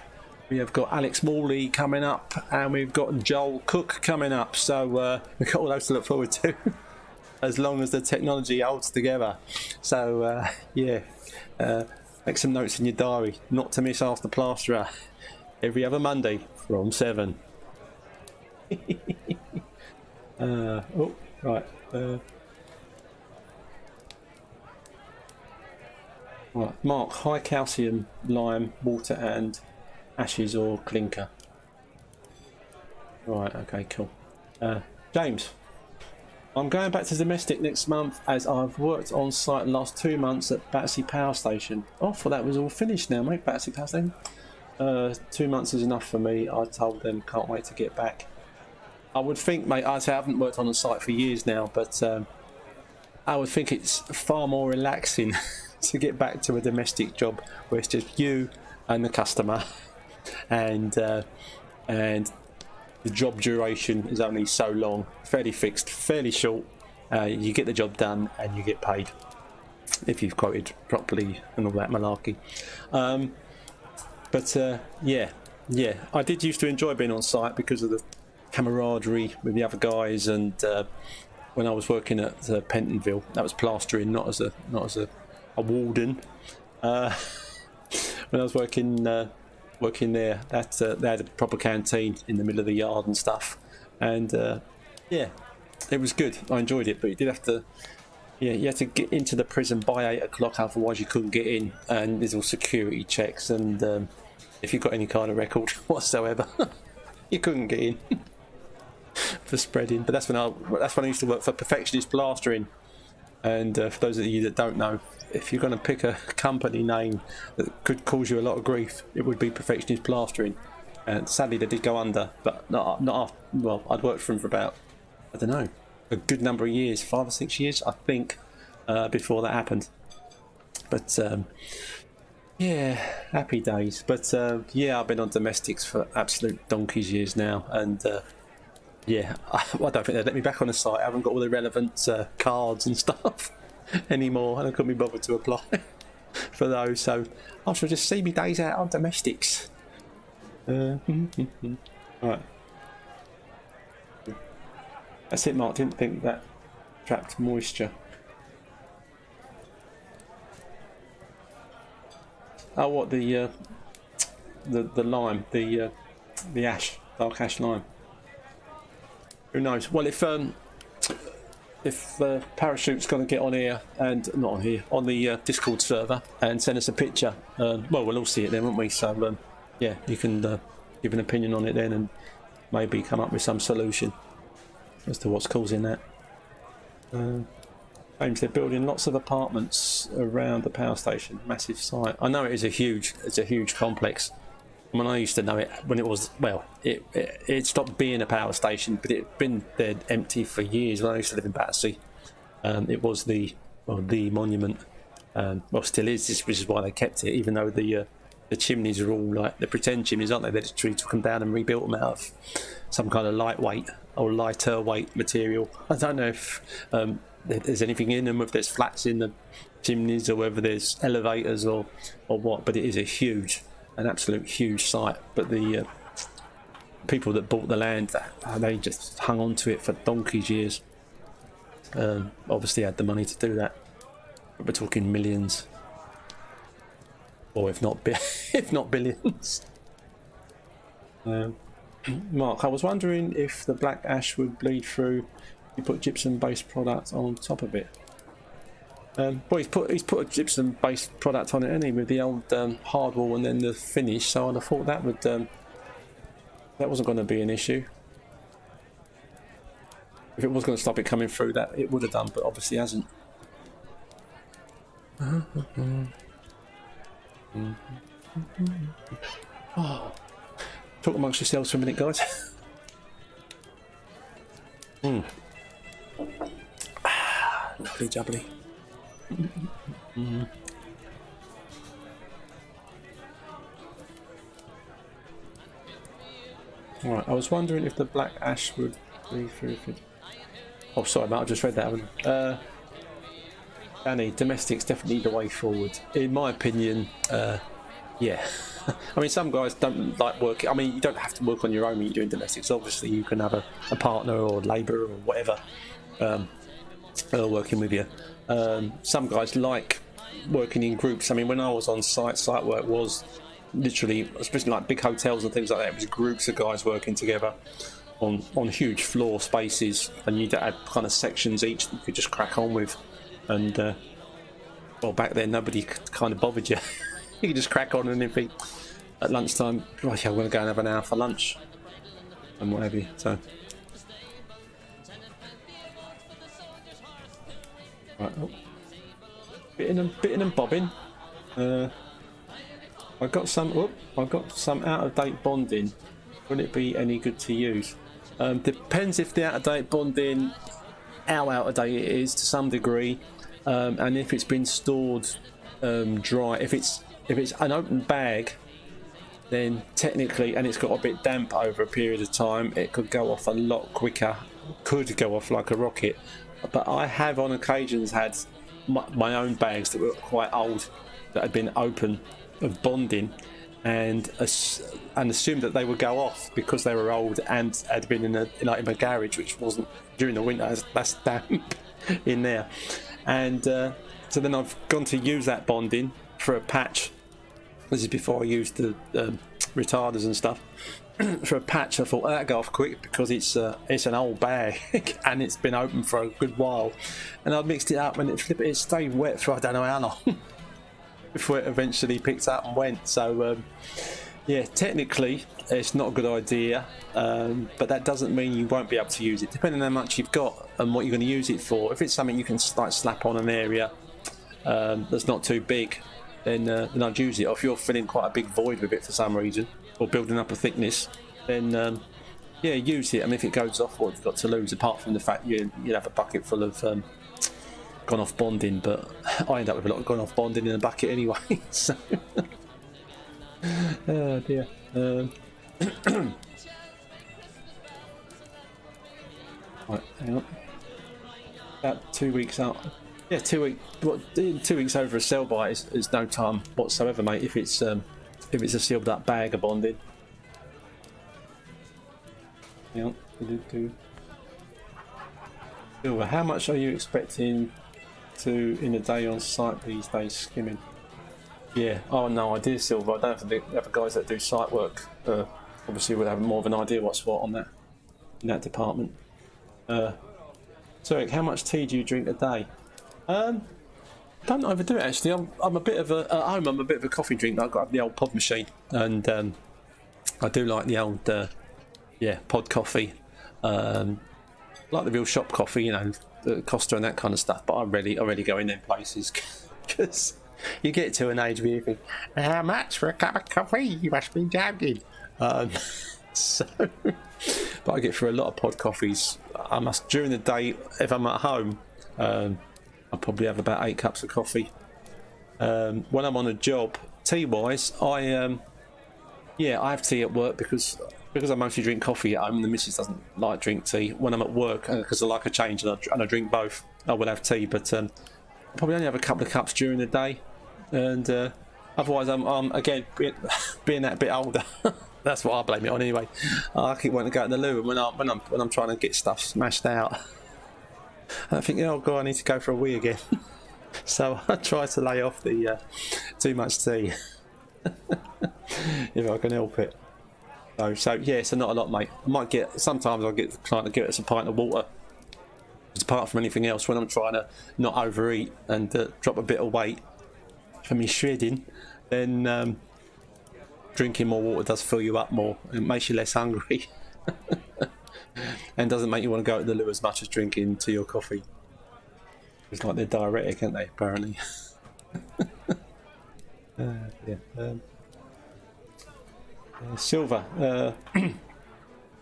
we have got Alex Morley coming up, and we've got Joel Cook coming up. So we've got all those to look forward to as long as the technology holds together. So yeah, make some notes in your diary not to miss Ask the Plasterer every other Monday from 7. Oh, right. Right, Mark, high calcium, lime, water and ashes or clinker. Right, okay, cool. James, I'm going back to domestic next month as I've worked on site the last 2 months at Battersea Power Station. Oh, I thought that was all finished now, mate, Battersea Power Station. 2 months is enough for me. I told them, can't wait to get back. I would think, mate, I haven't worked on the site for years now, but I would think it's far more relaxing to get back to a domestic job where it's just you and the customer, and the job duration is only so long, fairly fixed, fairly short. You get the job done and you get paid if you've quoted properly and all that malarkey. But yeah, I did used to enjoy being on site because of the camaraderie with the other guys, and when I was working at Pentonville, that was plastering, not as a warden. When I was working there, that they had a proper canteen in the middle of the yard and stuff, and yeah, it was good. I enjoyed it, but you did have to, you had to get into the prison by 8 o'clock, otherwise you couldn't get in, and there's all security checks, and if you've got any kind of record whatsoever, you couldn't get in for spreading. But that's when I used to work for Perfectionist Plastering. And for those of you that don't know, if you're going to pick a company name that could cause you a lot of grief, it would be Perfectionist Plastering. And sadly they did go under, but not after, well, I'd worked for them for about, I don't know, a good number of years, 5 or 6 years I think, before that happened. But yeah, happy days. But yeah, I've been on domestics for absolute donkey's years now, and yeah, I don't think they'd let me back on the site. I haven't got all the relevant cards and stuff anymore, and I couldn't be bothered to apply for those. So I shall just see me days out on domestics. Right. That's it, Mark. Didn't think that trapped moisture. Oh, what the lime, the ash, dark ash lime. Who knows? Well, if Parachute's going to get on here and not on here on the Discord server and send us a picture, well, we'll all see it then, won't we? So yeah, you can give an opinion on it then and maybe come up with some solution as to what's causing that. James, they're building lots of apartments around the power station. Massive site. I know it's a huge complex. When I used to know it, when it was, well, it stopped being a power station, but it'd been there empty for years. When I used to live in Battersea, it was the monument. Well, still is. Which is why they kept it, even though the chimneys are all like the pretend chimneys, aren't they? They literally took them down and rebuilt them out of some kind of lightweight or lighter weight material. I don't know if there's anything in them, if there's flats in the chimneys or whether there's elevators or what, but it is an absolute huge site. But the people that bought the land, they just hung on to it for donkey's years. Obviously had the money to do that. But we're talking millions, or if not billions. Mark, I was wondering if the black ash would bleed through. You put gypsum-based product on top of it. Well, he's put a gypsum-based product on it, hasn't he, with the old hard wall and then the finish. So I'd have thought that would that wasn't going to be an issue. If it was going to stop it coming through, that it would have done, but obviously hasn't. Oh. Talk amongst yourselves for a minute, guys. Lovely jubbly. Alright, I was wondering if the black ash would bleed through. Oh, sorry, Matt, I just read that one. Danny, domestics definitely the way forward. In my opinion, yeah. I mean, some guys don't like working. I mean, you don't have to work on your own when you're doing domestics. Obviously, you can have a partner or labourer or whatever working with you. Some guys like working in groups. I mean, when I was on site work was literally, especially like big hotels and things like that, it was groups of guys working together on huge floor spaces, and you'd add kind of sections each that you could just crack on with. And well, back then nobody kind of bothered you. You could just crack on, and if at lunchtime, right, yeah, I'm going to go and have an hour for lunch and what have you. So right, oh. Bitting and bobbing. I got some out of date bonding. Will it be any good to use? Depends if the out of date bonding, how out of date it is to some degree, and if it's been stored dry. If it's an open bag, then technically, and it's got a bit damp over a period of time, it could go off a lot quicker. Could go off like a rocket. But I have on occasions had my own bags that were quite old, that had been open of bonding, and assumed that they would go off because they were old and had been in a garage, which wasn't during the winter. That's damp in there, and so then I've gone to use that bonding for a patch. This is before I used the retarders and stuff. For a patch, I thought that'd go off quick because it's an old bag and it's been open for a good while. And I mixed it up and it stayed wet for I don't know how long before it eventually picked up and went. So yeah, technically it's not a good idea, but that doesn't mean you won't be able to use it, depending on how much you've got and what you're going to use it for. If it's something you can like slap on an area that's not too big, then I'd use it. Or if you're filling quite a big void with it for some reason, or building up a thickness, then yeah, use it. I mean, if it goes off, what have you got to lose apart from the fact you'll have a bucket full of gone off bonding? But I end up with a lot of gone off bonding in a bucket anyway. So oh dear. Right, hang on. About 2 weeks out. Yeah, 2 weeks. What? 2 weeks over a sell by is no time whatsoever, mate. If it's a sealed up bag of bonding. Hang on. Silver. How much are you expecting to in a day on site these days? Skimming. Yeah. Oh no, I do silver. I don't have the other guys that do site work. Obviously, would have more of an idea what's what on that in that department. So, Eric, how much tea do you drink a day? Don't overdo it actually. I'm a bit of a at home. I'm a bit of a coffee drinker. I've got the old pod machine, and I do like the old pod coffee. Like the real shop coffee, you know, the Costa and that kind of stuff. But I already go in them places because you get to an age where you think, how much for a cup of coffee? You must be joking. So, but I get through a lot of pod coffees. I must during the day if I'm at home. I probably have about 8 cups of coffee. When I'm on a job, tea-wise, I have tea at work because I mostly drink coffee at home. The missus doesn't like drink tea. When I'm at work, because I like a change and I drink both, I will have tea. But I probably only have a couple of cups during the day, and otherwise I'm again being that bit older. That's what I blame it on anyway. I keep wanting to go to the loo, and when I'm trying to get stuff smashed out, I think, oh god, I need to go for a wee again. So I try to lay off the too much tea if I can help it. So yeah, so not a lot, mate. Sometimes I'll get the client to give us a pint of water. Because apart from anything else, when I'm trying to not overeat and drop a bit of weight for me shredding, then drinking more water does fill you up more. It makes you less hungry. And doesn't make you want to go to the loo as much as drinking tea or coffee. It's like they're diuretic, aren't they, apparently? Silver.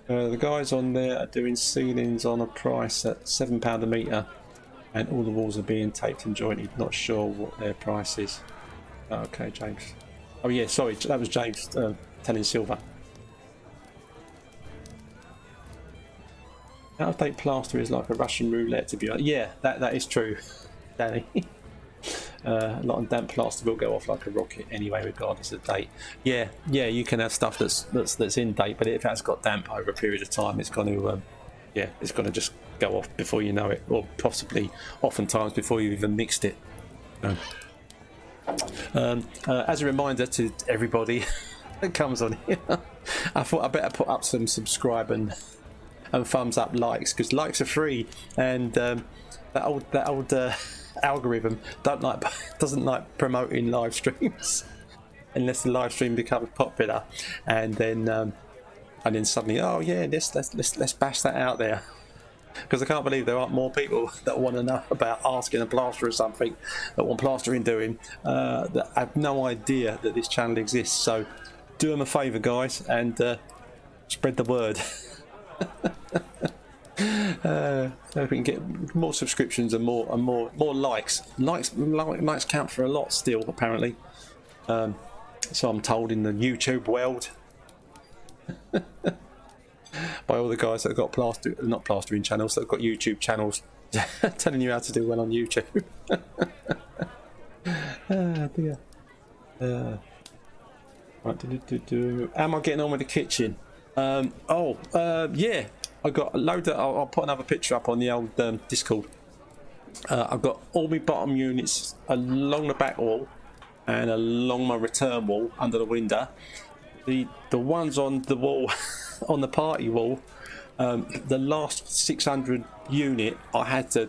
The guys on there are doing ceilings on a price at £7 a metre, and all the walls are being taped and jointed. Not sure what their price is. Oh, okay, James. Oh yeah, sorry, that was James telling Silver. Out-of-date plaster is like a Russian roulette, to be honest. Yeah, that is true, Danny. A lot of damp plaster will go off like a rocket anyway, regardless of date. Yeah, you can have stuff that's in date, but if it has got damp over a period of time, it's going to just go off before you know it, or possibly oftentimes before you even mixed it. As a reminder to everybody that comes on here, I thought I better put up some subscribe and thumbs up likes, because likes are free, and that old algorithm doesn't like promoting live streams unless the live stream becomes popular, and then suddenly, oh yeah, let's bash that out there, because I can't believe there aren't more people that want to know about asking a plasterer something, that want plastering doing, that have no idea that this channel exists. So do them a favour, guys, and spread the word. So if we can get more subscriptions and more likes. Likes count for a lot still, apparently. So I'm told in the YouTube world. By all the guys that have got not plastering channels, that have got YouTube channels telling you how to do well on YouTube. Dear. Right, am I getting on with the kitchen? Yeah, I got a load of, I'll put another picture up on the old Discord. I've got all my bottom units along the back wall and along my return wall under the window. The ones on the wall, on the party wall, the last 600 unit, I had to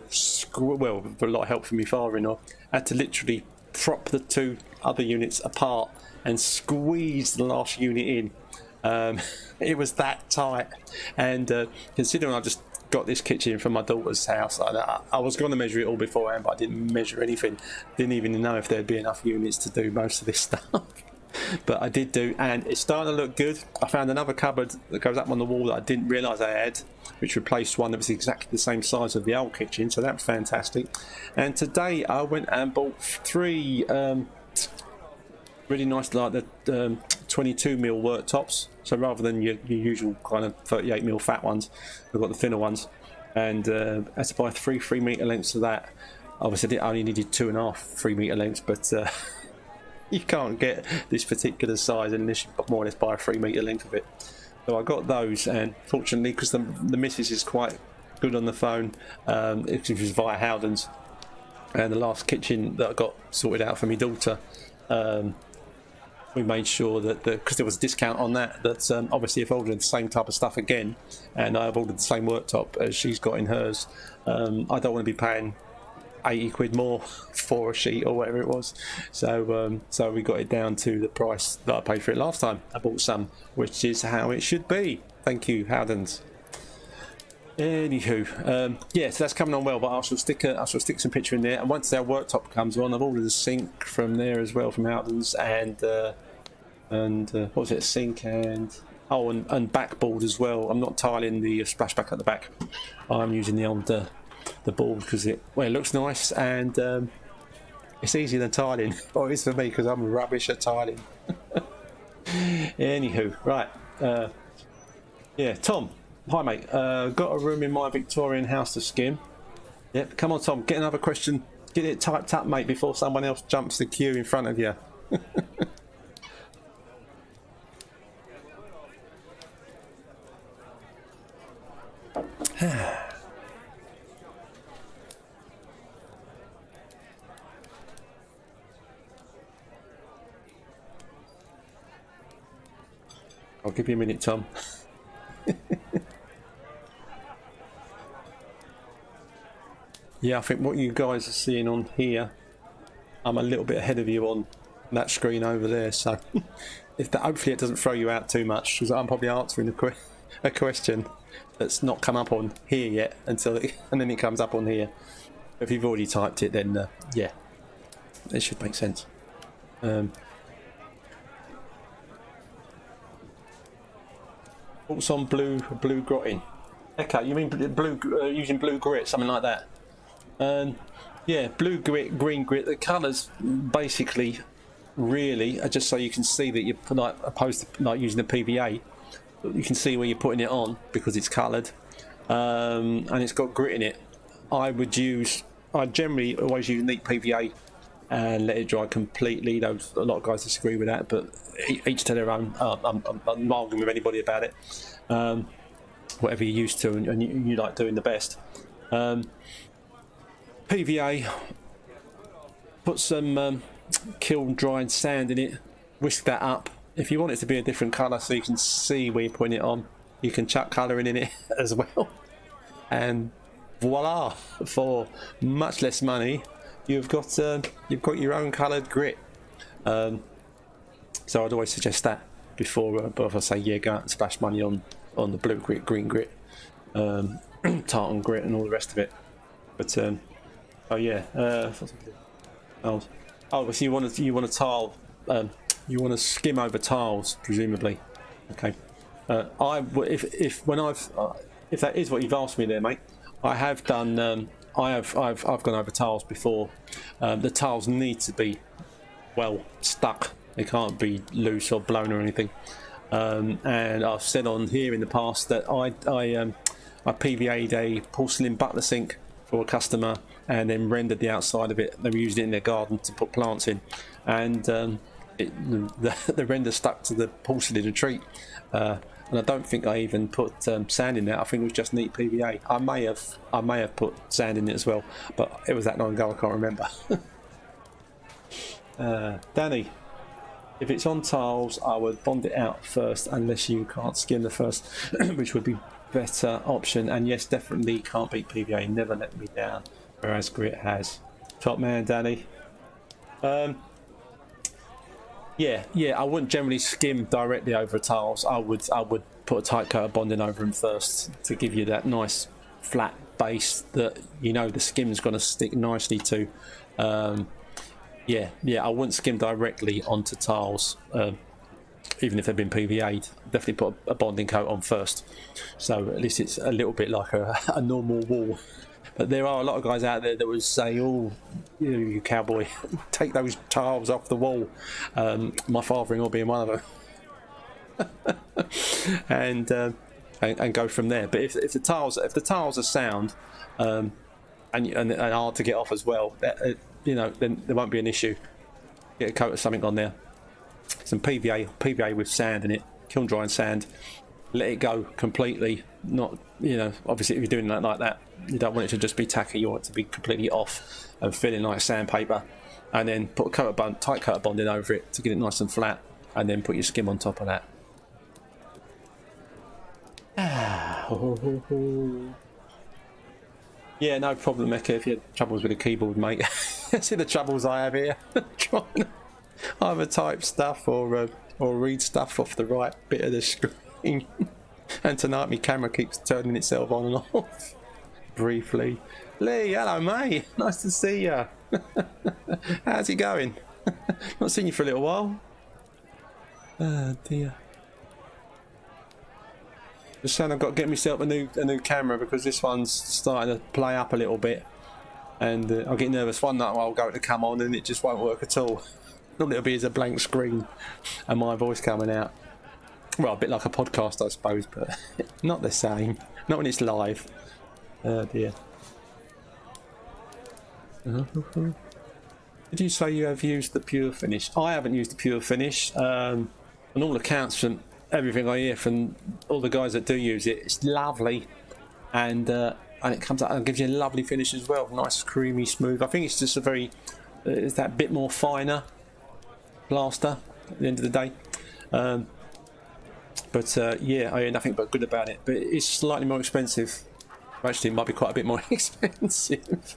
with a lot of help from my father-in-law, I had to literally prop the 2 other units apart and squeeze the last unit in. It was that tight, and considering I just got this kitchen from my daughter's house, I was going to measure it all beforehand, but I didn't measure anything. Didn't even know if there'd be enough units to do most of this stuff. But I did do, and it's starting to look good. I found another cupboard that goes up on the wall that I didn't realise I had, which replaced one that was exactly the same size of the old kitchen, so that was fantastic. And today I went and bought 3 really nice, like the 22mm worktops. So rather than your usual kind of 38mm fat ones, I've got the thinner ones. and had to buy 3 metre lengths of that. Obviously, I only needed 2.5 3 metre lengths, but you can't get this particular size unless you more or less buy a 3 metre length of it. So I got those, and fortunately, because the missus is quite good on the phone, it was via Howden's, and the last kitchen that I got sorted out for my daughter, we made sure that because there was a discount on that obviously if I ordered the same type of stuff again, and I've ordered the same worktop as she's got in hers, I don't want to be paying 80 quid more for a sheet or whatever it was. So we got it down to the price that I paid for it last time I bought some, which is how it should be. Thank you, Howden's. Anywho, yeah, so that's coming on well, but I shall stick some picture in there, and once our worktop comes on, I've ordered a sink from there as well, from Howden's, and what was it, sink and backboard as well. I'm not tiling the splashback at the back. I'm using the old the board because it looks nice, and it's easier than tiling. Or it is for me because I'm rubbish at tiling. Anywho, right, yeah, Tom. Hi mate, got a room in my Victorian house to skim. Yep, come on Tom, get another question. Get it typed up mate before someone else jumps the queue in front of you. I'll give you a minute, Tom. Yeah, I think what you guys are seeing on here, I'm a little bit ahead of you on that screen over there, so hopefully it doesn't throw you out too much, because I'm probably answering a question that's not come up on here yet and then it comes up on here. If you've already typed it, then yeah, it should make sense. Thoughts on blue grotting? Okay, you mean blue using blue grit, something like that? Yeah, blue grit, green grit. The colours basically really are just so you can see that you're like, opposed to like using the PVA. You can see where you're putting it on because it's coloured, and it's got grit in it. I generally always use neat PVA and let it dry completely. A lot of guys disagree with that, but each to their own. I'm not arguing with anybody about it. Whatever you're used to and you like doing the best. PVA, put some kiln dried sand in it, whisk that up. If you want it to be a different colour so you can see where you're putting it on, you can chuck colouring in it as well. And voila, for much less money, you've got your own coloured grit. So I'd always suggest that before I say yeah, go out and splash money on the blue grit, green grit, tartan grit, and all the rest of it. But oh yeah, so you want to tile, you want to skim over tiles, presumably. Okay. If that is what you've asked me there, mate, I have done. I've gone over tiles before. The tiles need to be well stuck. They can't be loose or blown or anything. And I've said on here in the past that I PVA'd a porcelain butler sink for a customer and then rendered the outside of it. They were using it in their garden to put plants in, and the render stuck to the porcelain a treat. And I don't think I even put sand in there. I think it was just neat PVA. I may have put sand in it as well, but it was that long ago I can't remember. Danny, if it's on tiles, I would bond it out first, unless you can't skim the first, which would be better option. And yes, definitely can't beat PVA. Never let me down, whereas grit has. Top man, Danny. Yeah, I wouldn't generally skim directly over tiles. I would put a tight coat of bonding over them first to give you that nice flat base that you know the skim's going to stick nicely to. Yeah, I wouldn't skim directly onto tiles, even if they've been PVA'd. Definitely put a bonding coat on first, so at least it's a little bit like a normal wall. But there are a lot of guys out there that would say, "Oh, you cowboy, take those tiles off the wall." My father-in-law being one of them. And and go from there. But if the tiles are sound and hard to get off as well, you know, then there won't be an issue. Get a coat of something on there, some PVA with sand in it, kiln dry and sand. Let it go completely. Not, you know, obviously if you're doing that like that, you don't want it to just be tacky. You want it to be completely off and feeling like sandpaper. And then put a tight coat of bonding over it to get it nice and flat, and then put your skim on top of that. Yeah, no problem, Mecca, if you had troubles with the keyboard, mate. See the troubles I have here. Trying to either type stuff or read stuff off the right bit of the screen. And tonight my camera keeps turning itself on and off. Briefly. Lee, hello mate. Nice to see you. How's it going? Not seen you for a little while. Oh dear. Just saying I've got to get myself a new camera because this one's starting to play up a little bit, and I get nervous one night I'll go to come on and it just won't work at all. Normally it'll be as a blank screen and my voice coming out. Well, a bit like a podcast I suppose, but not the same. Not when it's live. Oh dear. Did you say you have used the Pure Finish? I haven't used the Pure Finish. On all accounts, from everything I hear from all the guys that do use it, it's lovely, and it comes out and gives you a lovely finish as well. Nice, creamy, smooth. I think it's just a very, it's that bit more finer plaster at the end of the day. Yeah, I hear nothing but good about it. But it's slightly more expensive. Actually, it might be quite a bit more expensive.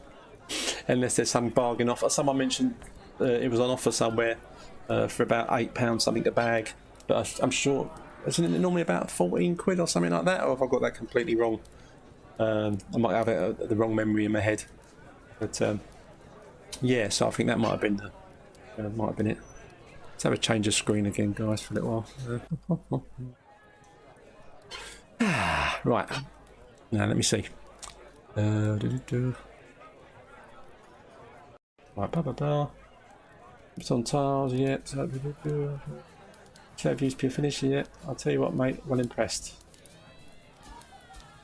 Unless there's some bargain offer. Someone mentioned it was on offer somewhere for about £8 something a bag, but I'm sure, isn't it normally about 14 quid or something like that, or have I got that completely wrong? I might have the wrong memory in my head, but yeah, so I think that might have been it. Let's have a change of screen again, guys, for a little while. Right, now let me see. Right, It's on tiles yet. Have used Pure Finish yet? I'll tell you what, mate. Well impressed.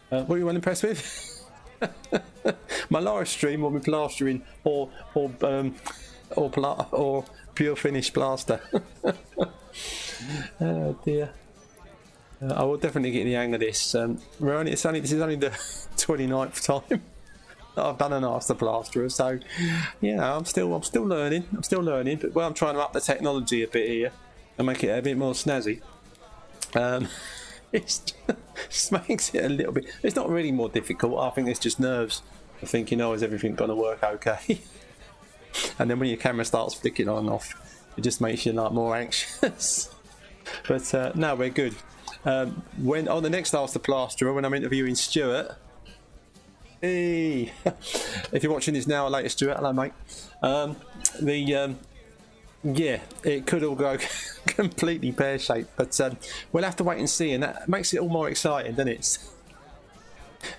What are you well impressed with? My live stream, or my plastering, or Pure Finish plaster. Oh dear. I will definitely get the hang of this. This is only the 29th time I've done an Ask the Plasterer, so yeah, I'm still learning. But I'm trying to up the technology a bit here and make it a bit more snazzy. It just makes it a little bit. It's not really more difficult. I think it's just nerves. I think, is everything going to work okay? And then when your camera starts flicking on and off, it just makes you like more anxious. But no, we're good. When on the next Ask the Plasterer, when I'm interviewing Stuart. Hey, if you're watching this now, later, Stuart, hello, mate. Yeah, it could all go completely pear-shaped, but we'll have to wait and see, and that makes it all more exciting, doesn't it?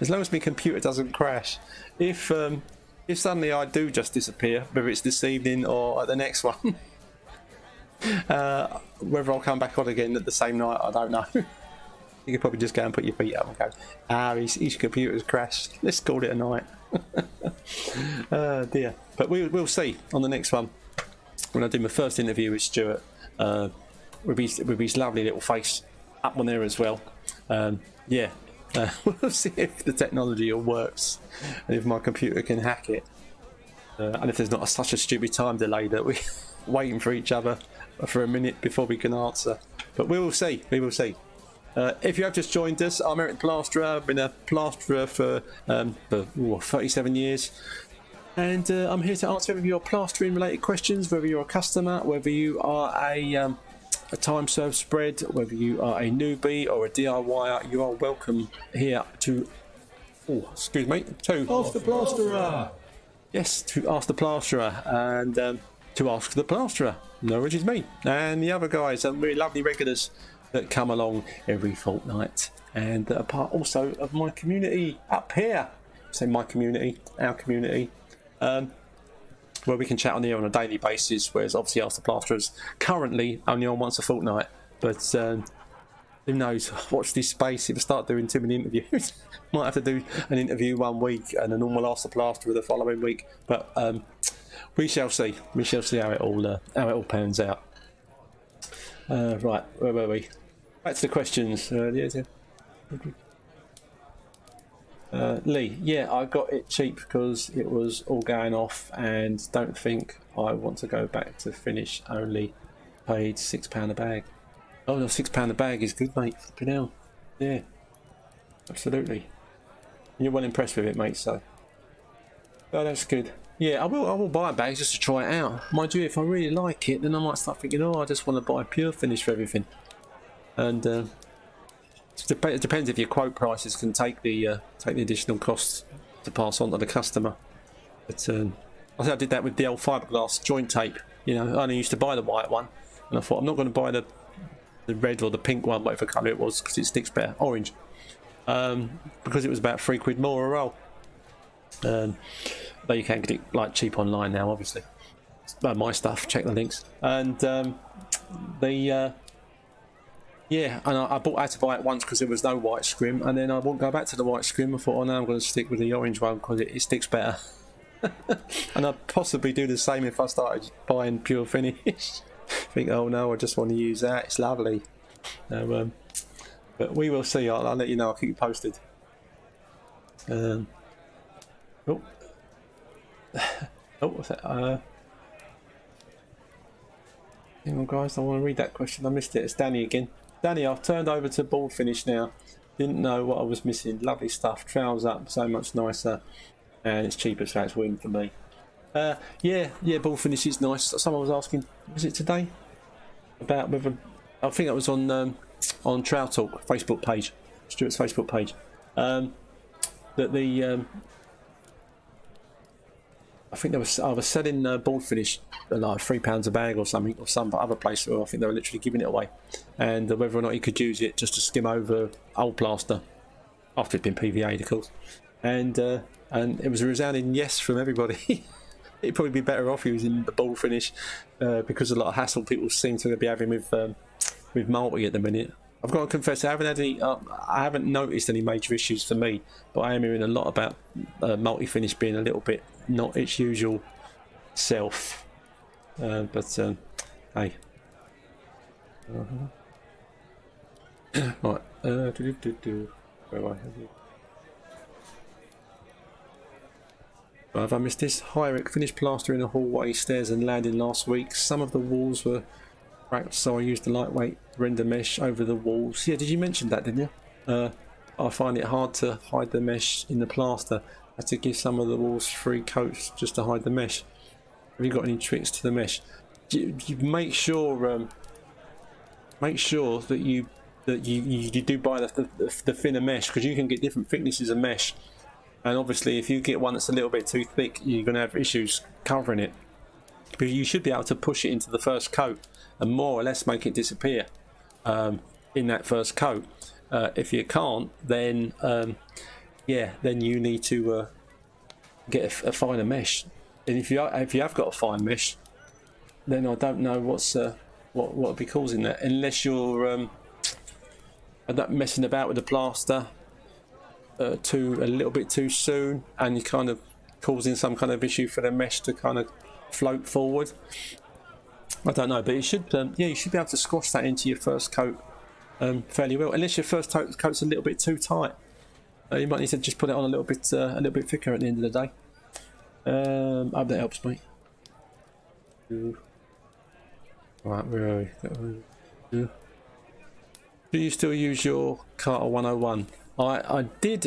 As long as my computer doesn't crash. If suddenly I do just disappear, whether it's this evening or at the next one, whether I'll come back on again at the same night, I don't know. You could probably just go and put your feet up and go, his computer's crashed. Let's call it a night. Oh dear. But we'll see on the next one. When I do my first interview with Stuart, with his lovely little face up on there as well. Yeah, we'll see if the technology all works and if my computer can hack it. And if there's not such a stupid time delay that we're waiting for each other for a minute before we can answer. But we will see. If you have just joined us, I'm Eric the Plasterer. I've been a plasterer for 37 years, and I'm here to answer any of your plastering related questions, whether you're a customer, whether you are a time served spread, whether you are a newbie or a DIYer. You are welcome here to Ask the Plasterer. Yes, to Ask the Plasterer, and to Ask the Plasterer, which is me and the other guys, some really lovely regulars that come along every fortnight, and that are part also of my community up here. Say my community, our community, where we can chat on here on a daily basis, whereas obviously Ask the Plasterers currently only on once a fortnight. But who knows? Watch this space. If I start doing too many interviews, might have to do an interview one week and a normal Ask the Plasterer the following week. But we shall see. We shall see how it all pans out. Right, where were we? Back to the questions. Lee, yeah, I got it cheap because it was all going off, and don't think I want to go back to finish. Only paid £6 a bag. Oh no, £6 a bag is good, mate. Flipping hell. Yeah, absolutely. You're well impressed with it, mate. So, oh, that's good. Yeah, I will buy a bag just to try it out. Mind you, if I really like it, then I might start thinking, oh, I just want to buy a pure finish for everything. And it depends if your quote prices can take the additional costs to pass on to the customer. But I think I did that with the old fiberglass joint tape. You know, I only used to buy the white one, and I thought I'm not going to buy the red or the pink one, whatever colour it was, because it sticks better. Orange, because it was about £3 more a roll. Though you can get it like cheap online now, obviously. My stuff, check the links. And yeah, and I had to buy it once because there was no white scrim, and then I won't go back to the white scrim. I thought, oh no, I'm going to stick with the orange one because it sticks better. And I'd possibly do the same if I started buying pure finish. Think, oh no, I just want to use that. It's lovely. But we will see. I'll let you know. I'll keep you posted. Oh, what's that? Hang on, guys. I want to read that question. I missed it. It's Danny again. Danny, I've turned over to board finish now. Didn't know what I was missing. Lovely stuff. Trowel's up so much nicer, and it's cheaper, so it's win for me. Yeah, ball finish is nice. Someone was asking, was it today? About whether, I think it was on Trowel Talk Facebook page, Stuart's Facebook page, that the I think I was selling ball finish like £3 a bag or something, or some other place where I think they were literally giving it away, and whether or not you could use it just to skim over old plaster after it'd been PVA'd, of course, and it was a resounding yes from everybody. It'd probably be better off using the ball finish because a lot of hassle people seem to be having with multi at the minute. I've got to confess, I haven't noticed any major issues for me, but I am hearing a lot about multi finish being a little bit not its usual self. But hey, right. Where am I? Have I missed this? Hi Eric, finished plastering the hallway, stairs and landing last week. Some of the walls were cracked, so I used the lightweight render mesh over the walls. Yeah, did you mention that, didn't you? I find it hard to hide the mesh in the plaster. I had to give some of the walls 3 coats just to hide the mesh. Have you got any tricks to the mesh? You make sure that you do buy the thinner mesh, because you can get different thicknesses of mesh. And obviously if you get one that's a little bit too thick, you're going to have issues covering it. But you should be able to push it into the first coat and more or less make it disappear in that first coat. If you can't, then then you need to get a finer mesh. And if you have got a fine mesh, then I don't know what would be causing that, unless you're messing about with the plaster a little bit too soon, and you're kind of causing some kind of issue for the mesh to kind of float forward. I don't know, but you should you should be able to squash that into your first coat fairly well, unless your first coat's a little bit too tight. You might need to just put it on a little bit thicker at the end of the day. I hope that helps, mate. Right, where are we? Do you still use your Tartar 101? I did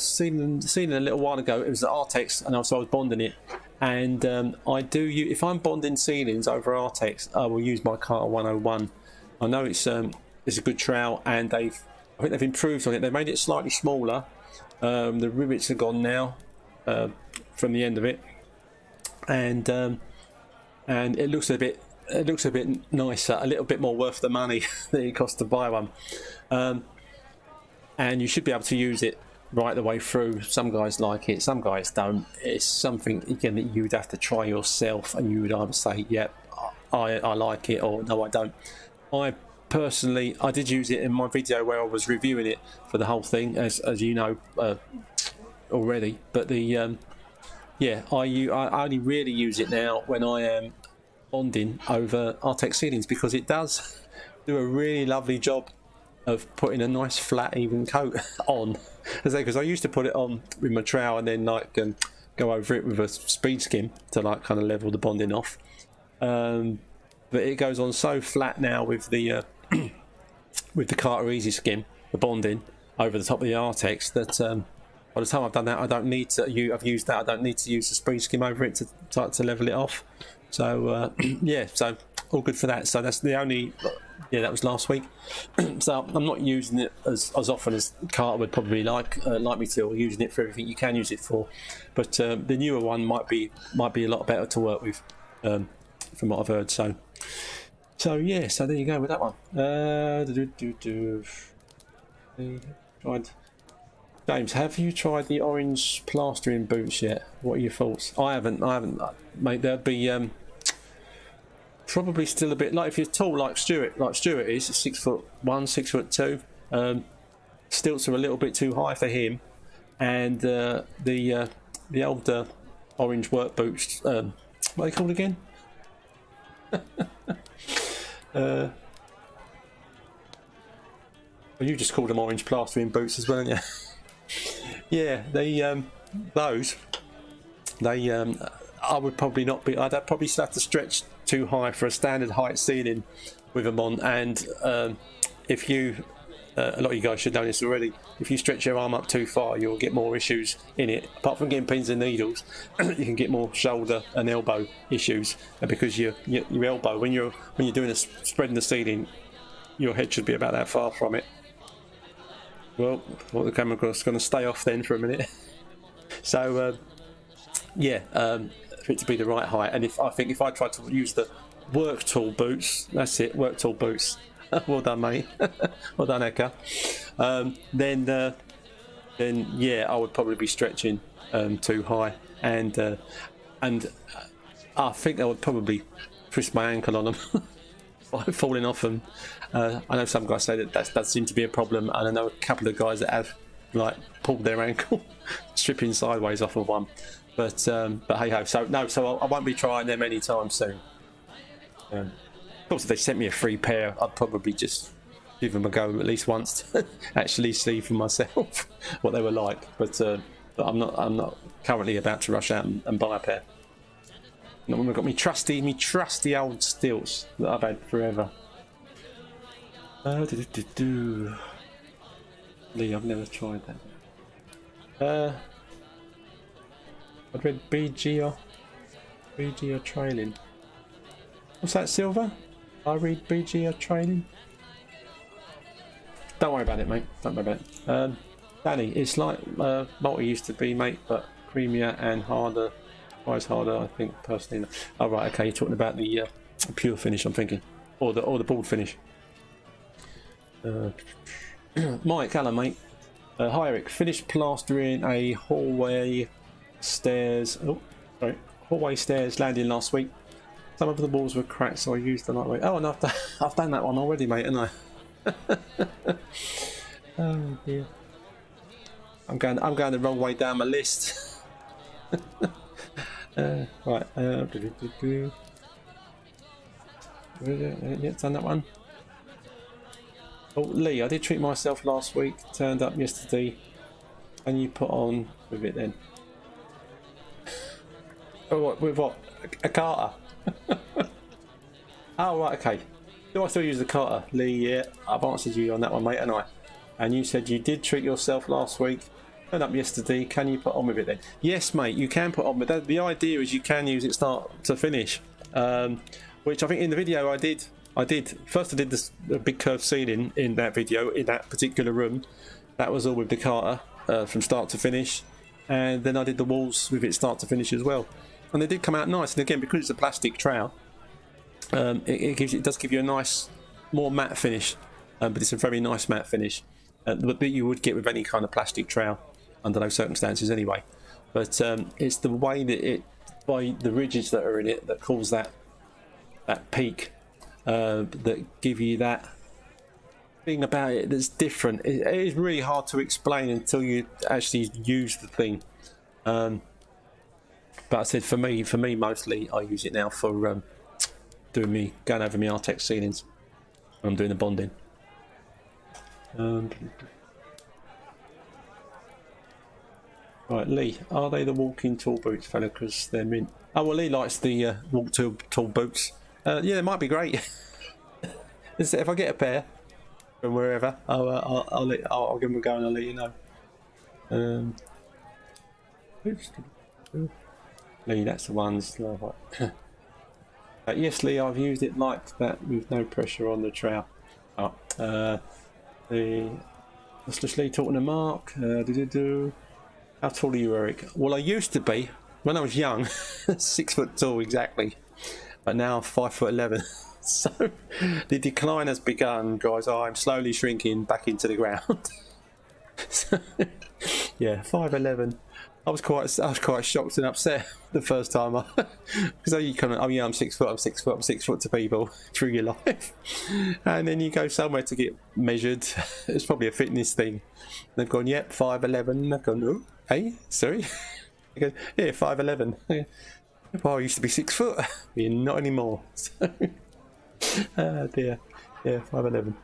seen a little while ago. It was the Artex, and I was bonding it. And I do if I'm bonding ceilings over Artex, I will use my Tartar 101. I know it's a good trowel, and I think they've improved on it. They made it slightly smaller. The rivets are gone now from the end of it, and it looks a bit nicer, a little bit more worth the money that it costs to buy one. And you should be able to use it right the way through. Some guys like it, some guys don't. It's something again that you'd have to try yourself, and you would either say, "Yep, I like it," or "No, I don't." personally, I did use it in my video where I was reviewing it for the whole thing, as you know already. But the yeah, I only really use it now when I am bonding over Artex ceilings, because it does do a really lovely job of putting a nice flat even coat on. Because I used to put it on with my trowel and then like go over it with a speed skim to like kind of level the bonding off. But it goes on so flat now with the with the Tartar Easy Skim, the bonding over the top of the Artex, that by the time I've done that, I don't need to. I've used that. I don't need to use the speed skim over it to level it off. So yeah, so all good for that. So that's the only. Yeah, that was last week. So I'm not using it as often as Carter would probably like me to, or using it for everything you can use it for. But the newer one might be a lot better to work with, from what I've heard. So yeah, so there you go with that one. Tried. James, have you tried the orange plastering boots yet? What are your thoughts? I haven't, mate. There'd be probably still a bit, like if you're tall like Stuart is, 6'1", 6'2". Stilts are a little bit too high for him, and the older orange work boots, what are they called again? Well, you just called them orange plastering boots as well, didn't you? Yeah, I would probably not be. I'd probably still have to stretch too high for a standard height ceiling with them on. And if you, a lot of you guys should know this already, if you stretch your arm up too far, you'll get more issues in it. Apart from getting pins and needles, you can get more shoulder and elbow issues, because your elbow, when you're doing spreading the ceiling, your head should be about that far from it. Well, the camera's going to stay off then for a minute. So yeah, for it to be the right height, and if I tried to use the work tool boots, that's it, work tool boots. Well done, mate. Well done, Eka. Then yeah, I would probably be stretching too high, and I think I would probably twist my ankle on them by falling off them. I know some guys say that seems to be a problem, and I know a couple of guys that have like pulled their ankle stripping sideways off of one. But hey ho, so I won't be trying them anytime soon. Of course, if they sent me a free pair, I'd probably just give them a go at least once to actually see for myself what they were like. But I'm not currently about to rush out and buy a pair. Not when I've got me trusty old stilts that I've had forever. Lee, I've never tried that. I'd read BG or trailing. What's that, Silver? I read BG or trailing. Don't worry about it, mate. Don't worry about it. Danny, it's like multi used to be, mate, but creamier and harder. Twice harder, I think, personally. Oh, right, okay, you're talking about the pure finish, I'm thinking. Or the board finish. Mike, hello, mate. Hi, Eric. Finished plastering a hallway stairs. Oh, sorry. Hallway stairs landing last week. Some of the walls were cracked, so I used the lightweight. Oh, and I've done that one already, mate, haven't I? Oh dear. I'm going the wrong way down my list. Right. Yeah, done that one. Oh, Lee, I did treat myself last week. Turned up yesterday. And you put on with it then? Oh, what, with what? A Carter? Oh, right, okay. Do I still use the Carter? Lee, yeah, I've answered you on that one, mate, haven't I? And you said you did treat yourself last week. Turned up yesterday. Can you put on with it then? Yes, mate, you can put on with it. The idea is you can use it start to finish. Which I think in the video I did. First I did this big curved ceiling in that video, in that particular room. That was all with the Carter from start to finish. And then I did the walls with it start to finish as well. And they did come out nice. And again, because it's a plastic trowel, it does give you a nice, more matte finish. But it's a very nice matte finish. That you would get with any kind of plastic trowel under those circumstances anyway. But it's the way that by the ridges that are in it that cause that peak, that give you that thing about it that's different. It is really hard to explain until you actually use the thing. But I said for me mostly I use it now for going over my Artex ceilings when I'm doing the bonding. Right, Lee, are they the walking tall boots, fella? Because they're mint. Oh well, Lee likes the walk tall boots. Yeah, they might be great. If I get a pair from wherever, I'll give them a go and I'll let you know. Lee, that's the ones. Yes, Lee, I've used it like that with no pressure on the trowel. What's this Lee talking to Mark? How tall are you, Eric? Well, I used to be, when I was young, 6 foot tall exactly, but now I'm 5'11". So the decline has begun, guys. I'm slowly shrinking back into the ground. So, yeah, 5'11". I was quite shocked and upset the first time, because I'm 6 foot, I'm 6 foot, I'm 6 foot to people through your life, and then you go somewhere to get measured. It's probably a fitness thing. They've gone, yep, 5'11". I've gone, oh, hey, sorry. He goes, yeah, 5'11". Well, I used to be 6 foot. You're not anymore. So, oh dear, yeah, 5'11".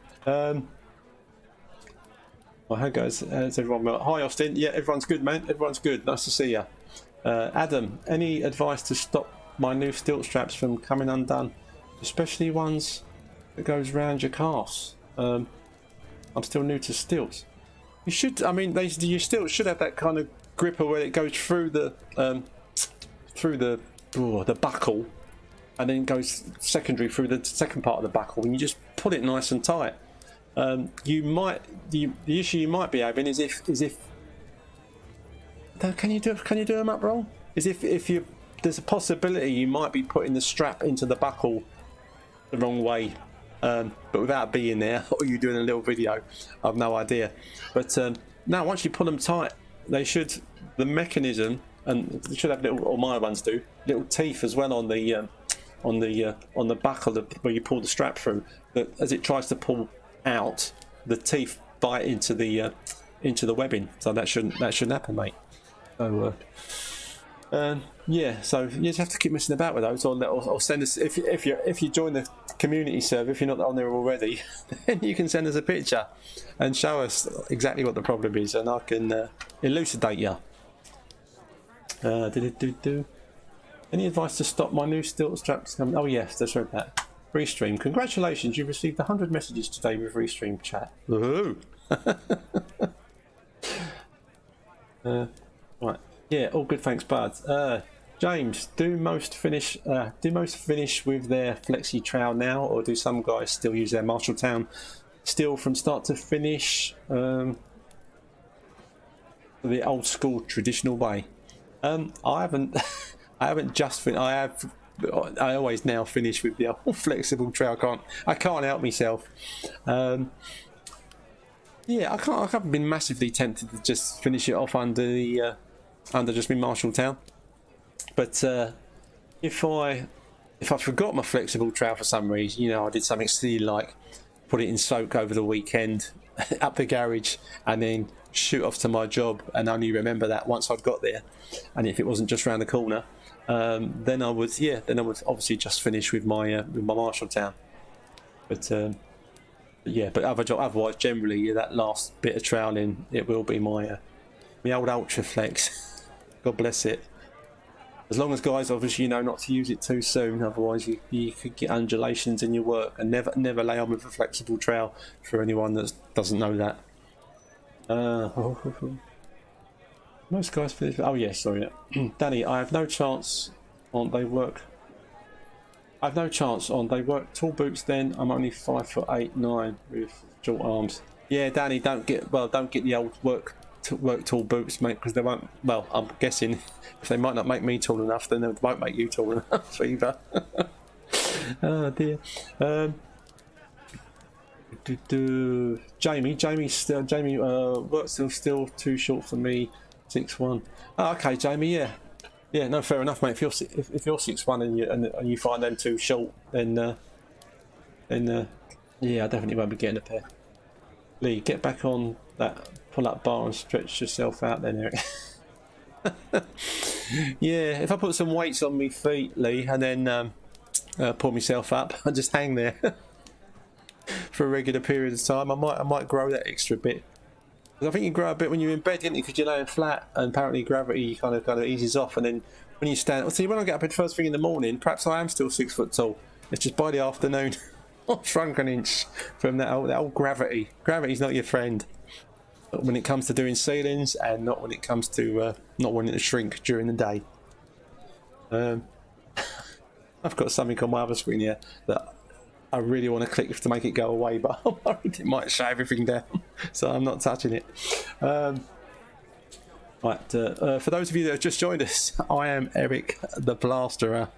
Well, how goes? How's everyone? Well, hi, Austin. Yeah, everyone's good, man. Everyone's good. Nice to see you. Adam, any advice to stop my new stilt straps from coming undone, especially ones that goes round your calves? I'm still new to stilts. You should. I mean, your stilts should have that kind of gripper where it goes through the buckle, and then goes secondary through the second part of the buckle, and you just pull it nice and tight. The issue you might be having is if can you do them up wrong? Is if there's a possibility you might be putting the strap into the buckle the wrong way, but without being there, or you doing a little video, I've no idea. But now once you pull them tight, the mechanism, and they should have little, or my ones do, little teeth as well on the buckle where you pull the strap through. That as it tries to pull out, the teeth bite into the webbing, so that shouldn't happen, mate. So yeah, so you just have to keep messing about with those, or send us if you join the community server, if you're not on there already, then you can send us a picture and show us exactly what the problem is, and I can elucidate you. Any advice to stop my new stilt straps coming? Oh yes, that's right, that. Restream, congratulations, you've received 100 messages today with Restream chat. Woohoo! Right, yeah, all good, thanks, bud. James, do most finish with their flexi trowel now, or do some guys still use their Marshalltown steel from start to finish, the old school traditional way? I haven't just finished. I always now finish with the old flexible trowel. I can't help myself. Yeah, I haven't been massively tempted to just finish it off under just my Marshalltown. But if I forgot my flexible trowel for some reason, I did something silly like put it in soak over the weekend, up the garage, and then shoot off to my job, and only remember that once I'd got there, and if it wasn't just round the corner. Then I would obviously just finish with my Marshalltown. But otherwise, generally, that last bit of troweling, it will be my old Ultraflex. God bless it. As long as guys obviously know not to use it too soon, otherwise you could get undulations in your work. And never lay on with a flexible trowel for anyone that doesn't know that. Most guys finish. Oh yes, sorry. Danny, I have no chance on they work. Tall boots. Then I'm only 5'8", 9" with short arms. Yeah, Danny, don't get the old work tall boots, mate, because they won't. Well, I'm guessing if they might not make me tall enough, then they won't make you tall enough either. Oh dear. Jamie, work still too short for me. 6'1". Oh, okay, Jamie. Yeah. No, fair enough, mate. If you're 6'1" and you find them too short, then yeah, I definitely won't be getting a pair. Lee, get back on that pull-up bar and stretch yourself out then, Eric. Yeah, if I put some weights on my feet, Lee, and then pull myself up and just hang there for a regular period of time, I might grow that extra bit. I think you grow a bit when you're in bed, don't you? Because you're laying flat, and apparently gravity kind of eases off, and then when you stand, see, when I get up at first thing in the morning, perhaps I am still 6 foot tall. It's just by the afternoon, I've shrunk an inch from that old gravity. Gravity's not your friend when it comes to doing ceilings, and not when it comes to not wanting to shrink during the day. I've got something on my other screen here that I really want to click to make it go away, but I'm worried it might shut everything down, so I'm not touching it. Right, for those of you that have just joined us, I am Eric the Plasterer,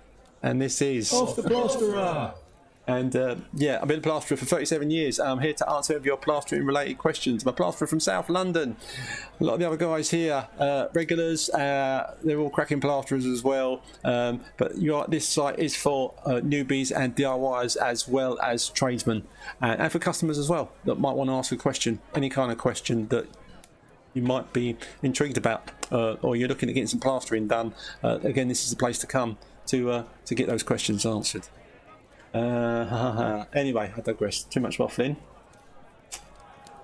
and this is Off the Plasterer. And yeah, I've been a plasterer for 37 years. I'm here to answer your plastering related questions. I'm a plasterer from South London. A lot of the other guys here, regulars, they're all cracking plasterers as well. But this site is for newbies and DIYers as well as tradesmen, and for customers as well that might want to ask a question, any kind of question that you might be intrigued about, or you're looking at getting some plastering done. Again, this is the place to come to get those questions answered. Anyway, I digress. Too much waffling.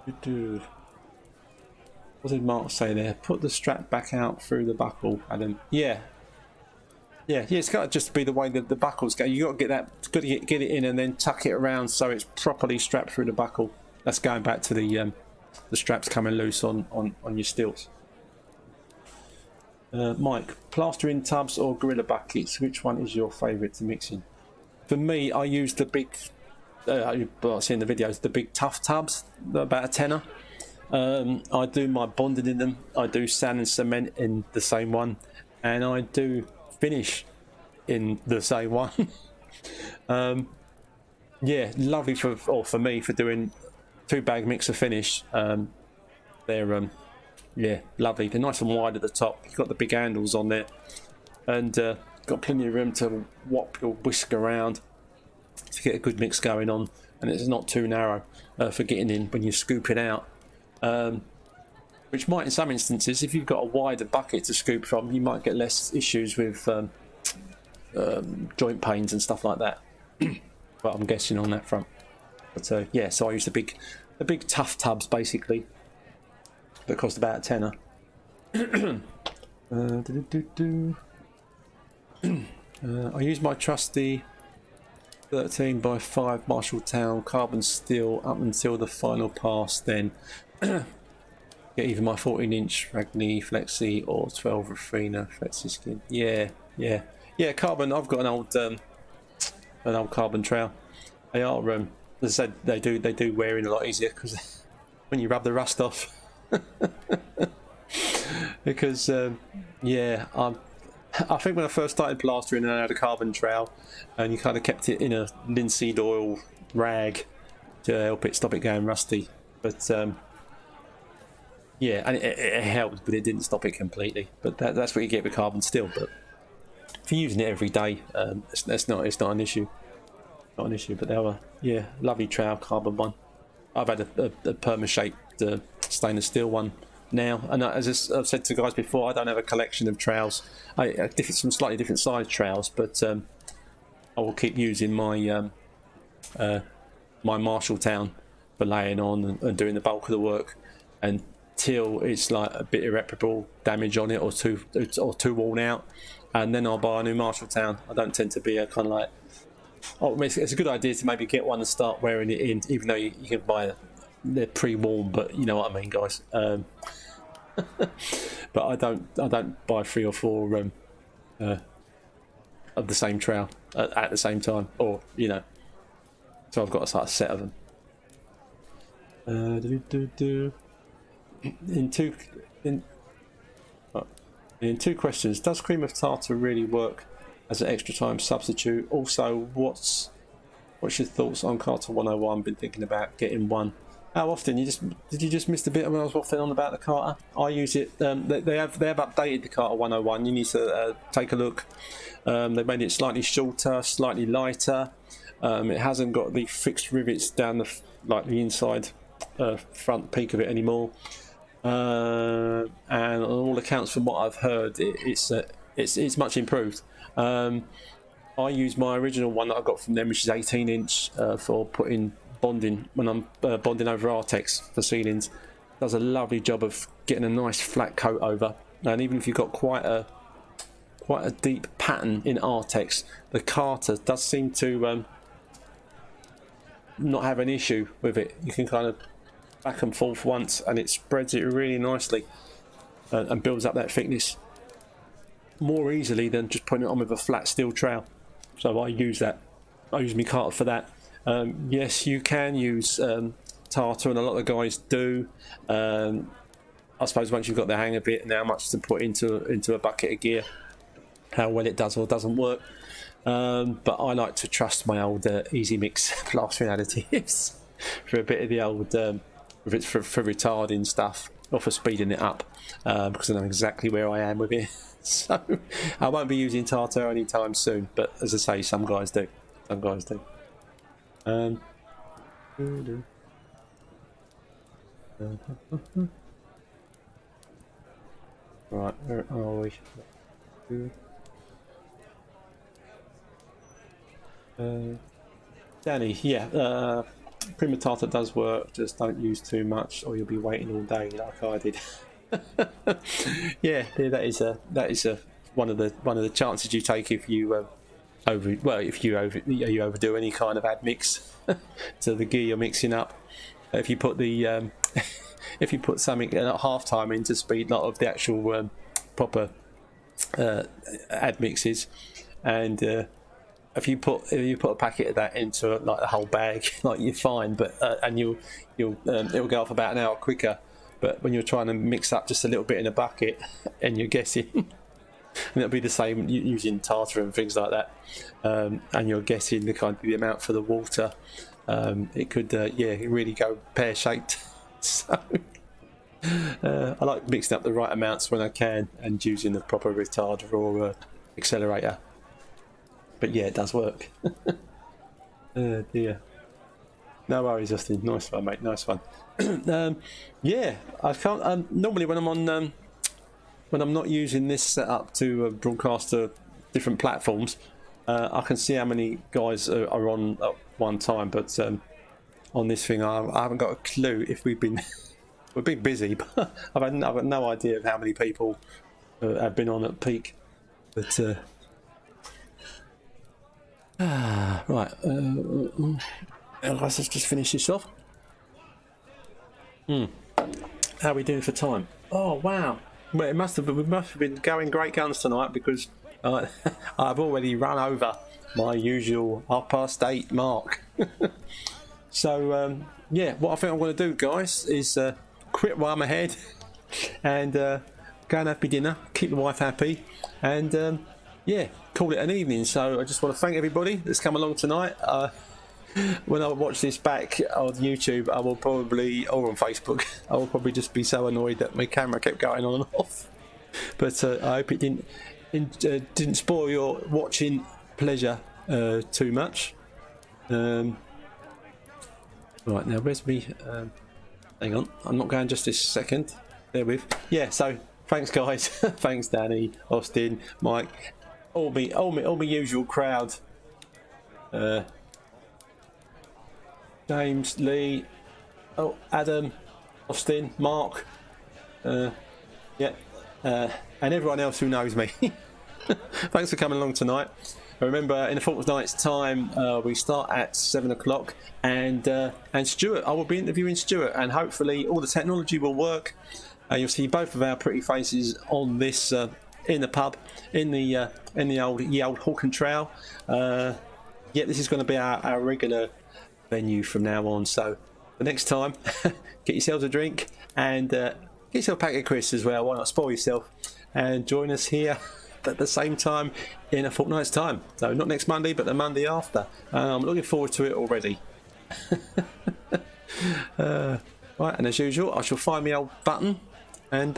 What did Mark say there? Put the strap back out through the buckle, Adam. Yeah. It's got to just be the way that the buckles go. You got to get that, got to get it in and then tuck it around so it's properly strapped through the buckle. That's going back to the straps coming loose on your stilts. Mike, plastering tubs or gorilla buckets? Which one is your favourite to mix in? For me, I use the big, I've seen the videos, the big tough tubs, about a tenner. I do my bonding in them. I do sand and cement in the same one, and I do finish in the same one. Yeah, lovely for me for doing 2-bag mixer finish. They're yeah, lovely. They're nice and wide at the top. You've got the big handles on there, and got plenty of room to whop your whisk around to get a good mix going on, and it's not too narrow for getting in when you scoop it out, which might in some instances, if you've got a wider bucket to scoop from, you might get less issues with joint pains and stuff like that. But I'm guessing on that front. But yeah, so I use the big tough tubs basically that cost about a tenner. I use my trusty 13x5 Marshalltown carbon steel up until the final pass, then get either my 14-inch Ragni Flexi or 12 Rafina Flexi skin. Yeah, carbon. I've got an old carbon trowel. They are, as I said, they do wear in a lot easier because when you rub the rust off. Because yeah, I think when I first started plastering, I had a carbon trowel, and you kind of kept it in a linseed oil rag to help it stop it going rusty. But yeah, and it helped, but it didn't stop it completely. But that's what you get with carbon steel. But if you're using it every day, it's not an issue. Not an issue. But they were, yeah, lovely trowel, carbon one. I've had a perma-shaped stainless steel one now, and as I've said to guys before, I don't have a collection of trowels. Some slightly different size trowels, but I will keep using my my Marshalltown for laying on and doing the bulk of the work until it's like a bit irreparable damage on it or too worn out, and then I'll buy a new Marshalltown. I don't tend to be a kind of like, it's a good idea to maybe get one and start wearing it in, even though you can buy they're pre-worn, but you know what I mean, guys. But I don't buy 3 or 4 of the same trowel at the same time, or you know. So I've got a sort of set of them. In two questions, does cream of tartar really work as an extra time substitute? Also, what's your thoughts on Carter 101? Been thinking about getting one. How often? Did you just miss the bit when I was waffling on about the Carter? I use it. They have updated the Carter 101. You need to take a look. They made it slightly shorter, slightly lighter. It hasn't got the fixed rivets down the inside front peak of it anymore. And on all accounts, from what I've heard, it's much improved. I use my original one that I got from them, which is 18-inch, for putting bonding when I'm bonding over Artex for ceilings. Does a lovely job of getting a nice flat coat over, and even if you've got quite a deep pattern in Artex, the Carter does seem to not have an issue with it. You can kind of back and forth once, and it spreads it really nicely and builds up that thickness more easily than just putting it on with a flat steel trowel. So I use that. I use my Carter for that. Yes, you can use Tartar, and a lot of guys do. I suppose once you've got the hang of it and how much to put into a bucket of gear, how well it does or doesn't work. But I like to trust my old Easy Mix plastering additives for a bit of the old, if it's for retarding stuff or for speeding it up, because I know exactly where I am with it. So I won't be using Tartar anytime soon, but as I say, some guys do. Some guys do. Right, where are we? Danny, yeah, Prima Tartar does work, just don't use too much or you'll be waiting all day like I did. Yeah, that is one of the chances you take if you overdo any kind of add mix to the gear you're mixing up. If you put the if you put something at half time into speed, lot of the actual proper add mixes, and if you put a packet of that into like a whole bag, like you're fine, but and it'll go off about an hour quicker. But when you're trying to mix up just a little bit in a bucket and you're guessing, and it'll be the same using Tartar and things like that, and you're guessing the amount for the water, it could really go pear shaped. So I like mixing up the right amounts when I can and using the proper retarder or accelerator. But yeah, it does work. Oh dear. No worries, Justin. Nice one, mate. Nice one. Yeah, I can't. Normally, when I'm on, when I'm not using this setup to broadcast to different platforms, I can see how many guys are on at one time. But on this thing, I haven't got a clue if we've been busy. But I've got no idea of how many people have been on at peak. But right. Let's just finish this off. How are we doing for time? Oh wow! Well, we must have been going great guns tonight because I've already run over my usual 8:30 mark. So yeah, what I think I'm going to do, guys, is quit while I'm ahead and go and have my dinner, keep the wife happy, and yeah, call it an evening. So I just want to thank everybody that's come along tonight. When I watch this back on YouTube, I will probably, or on Facebook, I will probably just be so annoyed that my camera kept going on and off. But I hope it didn't spoil your watching pleasure too much. Right, now where's me? Hang on, I'm not going just this second. There with. Yeah, so thanks guys. Thanks Danny, Austin, Mike, all my usual crowd. James, Lee, Adam, Austin, Mark, and everyone else who knows me. Thanks for coming along tonight. Remember, in a fortnight's time, we start at 7 o'clock, and Stuart, I will be interviewing Stuart, and hopefully all the technology will work. You'll see both of our pretty faces on this in the pub, in the old Hawk and Trowel. Yeah, this is going to be our regular venue from now on. So the next time, get yourselves a drink and get yourself a packet of crisps as well. Why not spoil yourself and join us here at the same time in a fortnight's time. So not next Monday, but the Monday after. I'm looking forward to it already. Right, and as usual, I shall find my old button. And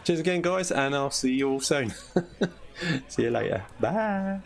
cheers again, guys, and I'll see you all soon. See you later. Bye.